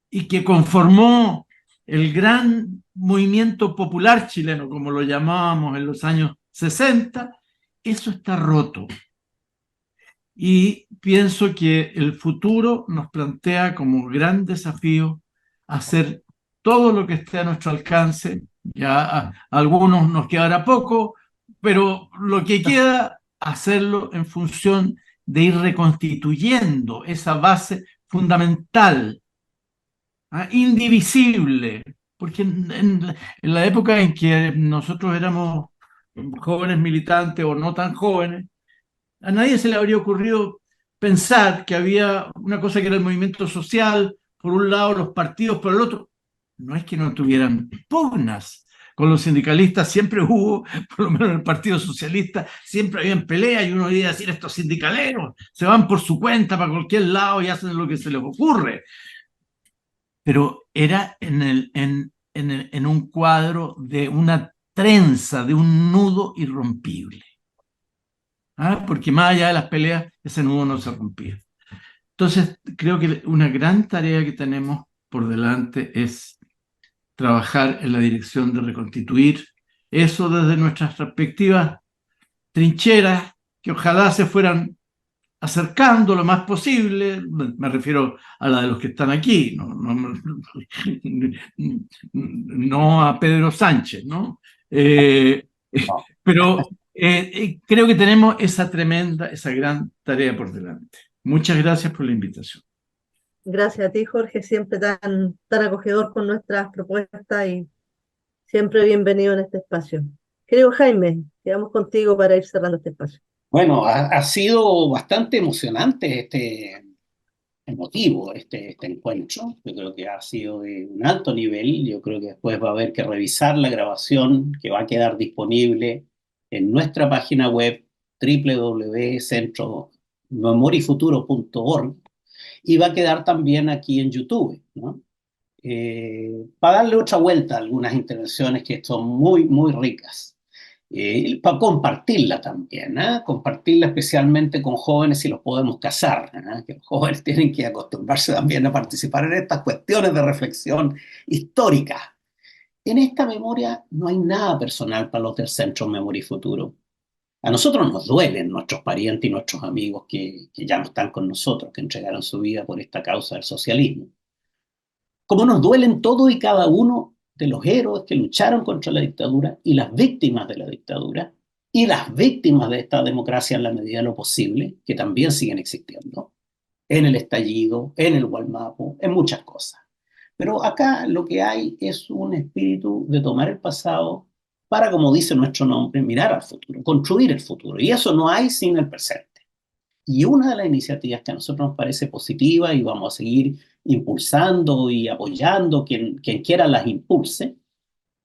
y que conformó el gran movimiento popular chileno, como lo llamábamos en los años 60, eso está roto. Y pienso que el futuro nos plantea como gran desafío hacer todo lo que esté a nuestro alcance. Ya a algunos nos quedará poco, pero lo que queda, hacerlo en función de ir reconstituyendo esa base fundamental, indivisible, porque en la época en que nosotros éramos jóvenes militantes o no tan jóvenes, a nadie se le habría ocurrido pensar que había una cosa que era el movimiento social, por un lado los partidos, por el otro. No es que no tuvieran pugnas, con los sindicalistas siempre hubo, por lo menos en el Partido Socialista, siempre habían peleas y uno iba a decir, estos sindicaleros se van por su cuenta para cualquier lado y hacen lo que se les ocurre. Pero era en un cuadro de una trenza, de un nudo irrompible. ¿Ah? Porque más allá de las peleas, ese nudo no se rompía. Entonces, creo que una gran tarea que tenemos por delante es trabajar en la dirección de reconstituir eso desde nuestras respectivas trincheras, que ojalá se fueran acercando lo más posible. Me refiero a la de los que están aquí, no a Pedro Sánchez, ¿no? Pero creo que tenemos esa gran tarea por delante. Muchas gracias por la invitación. Gracias a ti, Jorge, siempre tan acogedor con nuestras propuestas y siempre bienvenido en este espacio. Querido Jaime, quedamos contigo para ir cerrando este espacio. Bueno, ha sido bastante emocionante emotivo este encuentro. Yo creo que ha sido de un alto nivel. Yo creo que después va a haber que revisar la grabación que va a quedar disponible en nuestra página web www.centromemoriafuturo.org y va a quedar también aquí en YouTube, ¿no? Para darle otra vuelta a algunas intervenciones que son muy, muy ricas. Para compartirla también, ¿eh? Compartirla especialmente con jóvenes si los podemos casar, ¿eh? Que los jóvenes tienen que acostumbrarse también a participar en estas cuestiones de reflexión histórica. En esta memoria no hay nada personal para los del Centro Memoria y Futuro. A nosotros nos duelen nuestros parientes y nuestros amigos que ya no están con nosotros, que entregaron su vida por esta causa del socialismo. Como nos duelen todos y cada uno de los héroes que lucharon contra la dictadura y las víctimas de la dictadura y las víctimas de esta democracia en la medida de lo posible, que también siguen existiendo, en el estallido, en el Gualmapu, en muchas cosas. Pero acá lo que hay es un espíritu de tomar el pasado para, como dice nuestro nombre, mirar al futuro, construir el futuro. Y eso no hay sin el presente. Y una de las iniciativas que a nosotros nos parece positiva y vamos a seguir impulsando y apoyando quien quiera las impulse,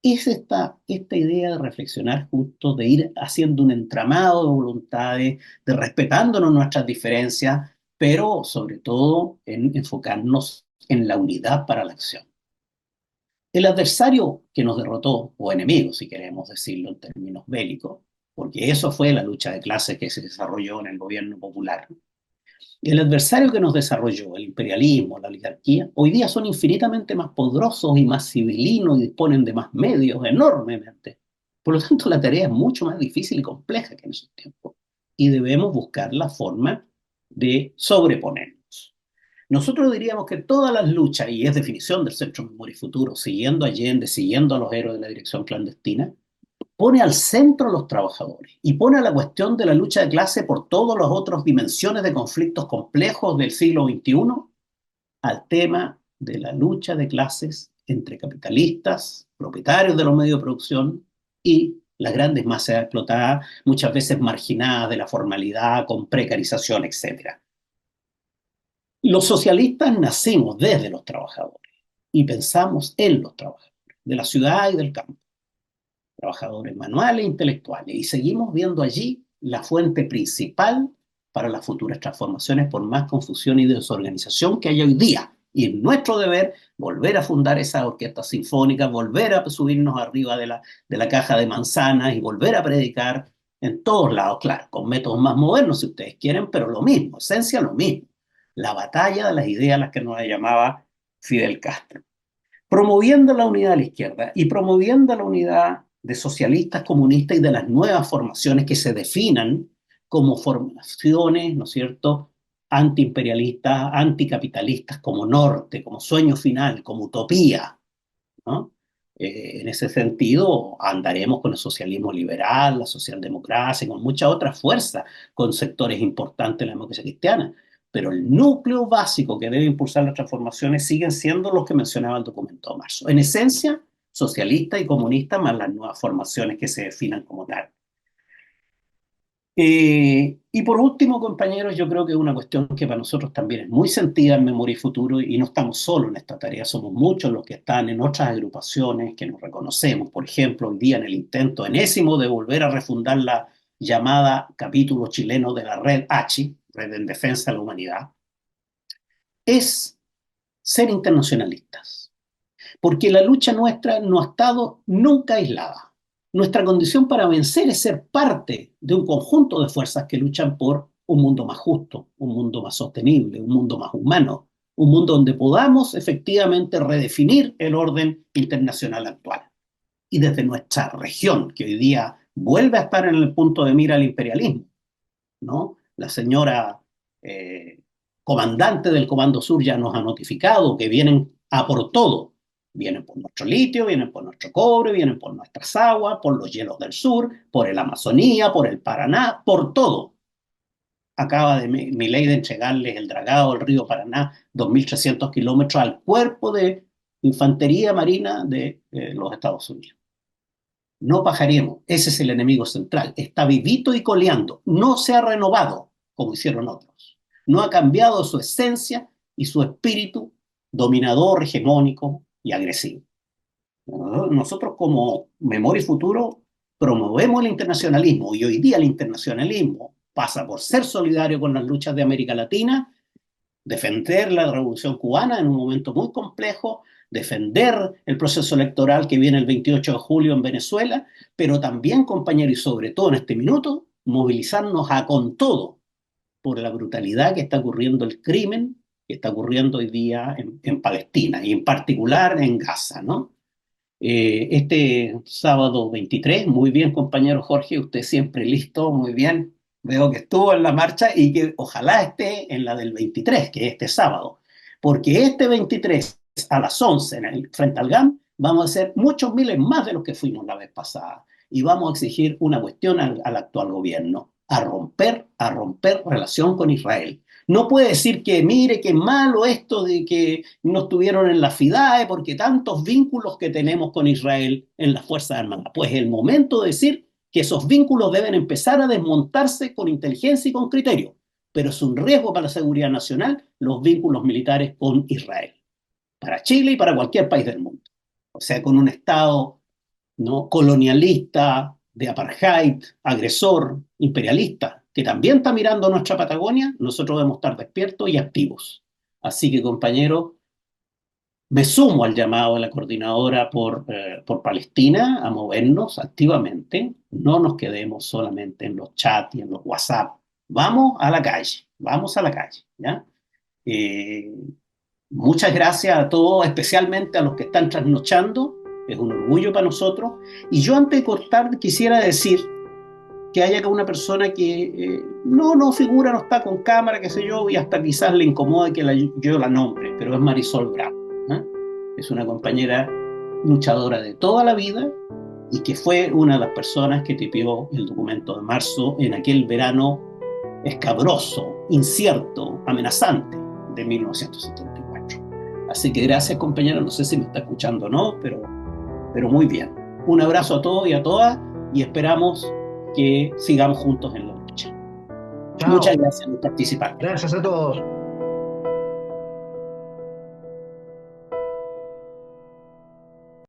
es esta idea de reflexionar justo, de ir haciendo un entramado de voluntades, de respetándonos nuestras diferencias, pero sobre todo en enfocarnos en la unidad para la acción. El adversario que nos derrotó, o enemigo si queremos decirlo en términos bélicos, porque eso fue la lucha de clases que se desarrolló en el gobierno popular. El adversario que nos desarrolló, el imperialismo, la oligarquía, hoy día son infinitamente más poderosos y más civilinos y disponen de más medios enormemente. Por lo tanto, la tarea es mucho más difícil y compleja que en esos tiempos. Y debemos buscar la forma de sobreponernos. Nosotros diríamos que todas las luchas, y es definición del Centro Memoria y Futuro, siguiendo a Allende, siguiendo a los héroes de la dirección clandestina, pone al centro a los trabajadores y pone a la cuestión de la lucha de clase por todas las otras dimensiones de conflictos complejos del siglo XXI al tema de la lucha de clases entre capitalistas, propietarios de los medios de producción y las grandes masas explotadas, muchas veces marginadas de la formalidad, con precarización, etc. Los socialistas nacimos desde los trabajadores y pensamos en los trabajadores de la ciudad y del campo, trabajadores manuales e intelectuales, y seguimos viendo allí la fuente principal para las futuras transformaciones, por más confusión y desorganización que haya hoy día. Y es nuestro deber volver a fundar esas orquestas sinfónicas, volver a subirnos arriba de la caja de manzanas y volver a predicar en todos lados, claro, con métodos más modernos si ustedes quieren, pero lo mismo, esencia lo mismo. La batalla de las ideas a las que nos llamaba Fidel Castro. Promoviendo la unidad de la izquierda y promoviendo la unidad de socialistas, comunistas y de las nuevas formaciones que se definan como formaciones, ¿no es cierto?, antiimperialistas, anticapitalistas, como norte, como sueño final, como utopía, ¿no? En ese sentido, andaremos con el socialismo liberal, la socialdemocracia, con muchas otras fuerzas, con sectores importantes de la democracia cristiana. Pero el núcleo básico que debe impulsar las transformaciones siguen siendo los que mencionaba el documento de marzo. En esencia, socialista y comunista, más las nuevas formaciones que se definan como tal. Y por último, compañeros, yo creo que es una cuestión que para nosotros también es muy sentida en Memoria y Futuro, y no estamos solos en esta tarea, somos muchos los que están en otras agrupaciones que nos reconocemos, por ejemplo, hoy día en el intento enésimo de volver a refundar la llamada capítulo chileno de la Red H, Red en Defensa de la Humanidad, es ser internacionalistas, porque la lucha nuestra no ha estado nunca aislada. Nuestra condición para vencer es ser parte de un conjunto de fuerzas que luchan por un mundo más justo, un mundo más sostenible, un mundo más humano, un mundo donde podamos efectivamente redefinir el orden internacional actual. Y desde nuestra región, que hoy día vuelve a estar en el punto de mira del imperialismo, ¿no? La señora comandante del Comando Sur ya nos ha notificado que vienen a por todo. Vienen por nuestro litio, vienen por nuestro cobre, vienen por nuestras aguas, por los hielos del sur, por el Amazonía, por el Paraná, por todo. Acaba de Milei de entregarles el dragado del río Paraná, 2.300 kilómetros al cuerpo de infantería marina de los Estados Unidos. No pajaremos, ese es el enemigo central. Está vivito y coleando, no se ha renovado como hicieron otros. No ha cambiado su esencia y su espíritu dominador, hegemónico y agresivo. Nosotros como Memoria y Futuro promovemos el internacionalismo, y hoy día el internacionalismo pasa por ser solidario con las luchas de América Latina, defender la Revolución Cubana en un momento muy complejo, defender el proceso electoral que viene el 28 de julio en Venezuela, pero también, compañeros, y sobre todo en este minuto, movilizarnos a con todo por la brutalidad que está ocurriendo, el crimen que está ocurriendo hoy día en Palestina, y en particular en Gaza, ¿no? Este sábado 23, muy bien, compañero Jorge, usted siempre listo, muy bien. Veo que estuvo en la marcha y que ojalá esté en la del 23, que es este sábado, porque este 23 a las 11 frente al GAM vamos a hacer muchos miles más de los que fuimos la vez pasada, y vamos a exigir una cuestión al actual gobierno, a romper relación con Israel. No puede decir que mire qué malo esto de que no estuvieron en la FIDAE porque tantos vínculos que tenemos con Israel en las Fuerzas Armadas. Pues es el momento de decir que esos vínculos deben empezar a desmontarse con inteligencia y con criterio, pero es un riesgo para la seguridad nacional los vínculos militares con Israel, para Chile y para cualquier país del mundo. O sea, con un Estado, ¿no?, colonialista, de apartheid, agresor, imperialista, que también está mirando nuestra Patagonia, nosotros debemos estar despiertos y activos. Así que, compañeros, me sumo al llamado de la coordinadora por Palestina a movernos activamente. No nos quedemos solamente en los chats y en los WhatsApp. Vamos a la calle, ¿ya? Muchas gracias a todos, especialmente a los que están trasnochando. Es un orgullo para nosotros. Y yo, antes de cortar, quisiera decir que haya una persona que no figura, no está con cámara, qué sé yo, y hasta quizás le incomoda que yo la nombre, pero es Marisol Bravo, ¿eh? Es una compañera luchadora de toda la vida y que fue una de las personas que tipió el documento de marzo en aquel verano escabroso, incierto, amenazante de 1974. Así que gracias, compañera, no sé si me está escuchando o no, pero muy bien. Un abrazo a todos y a todas, y esperamos que sigamos juntos en la lucha. Chao. Muchas gracias por participar. Gracias a todos.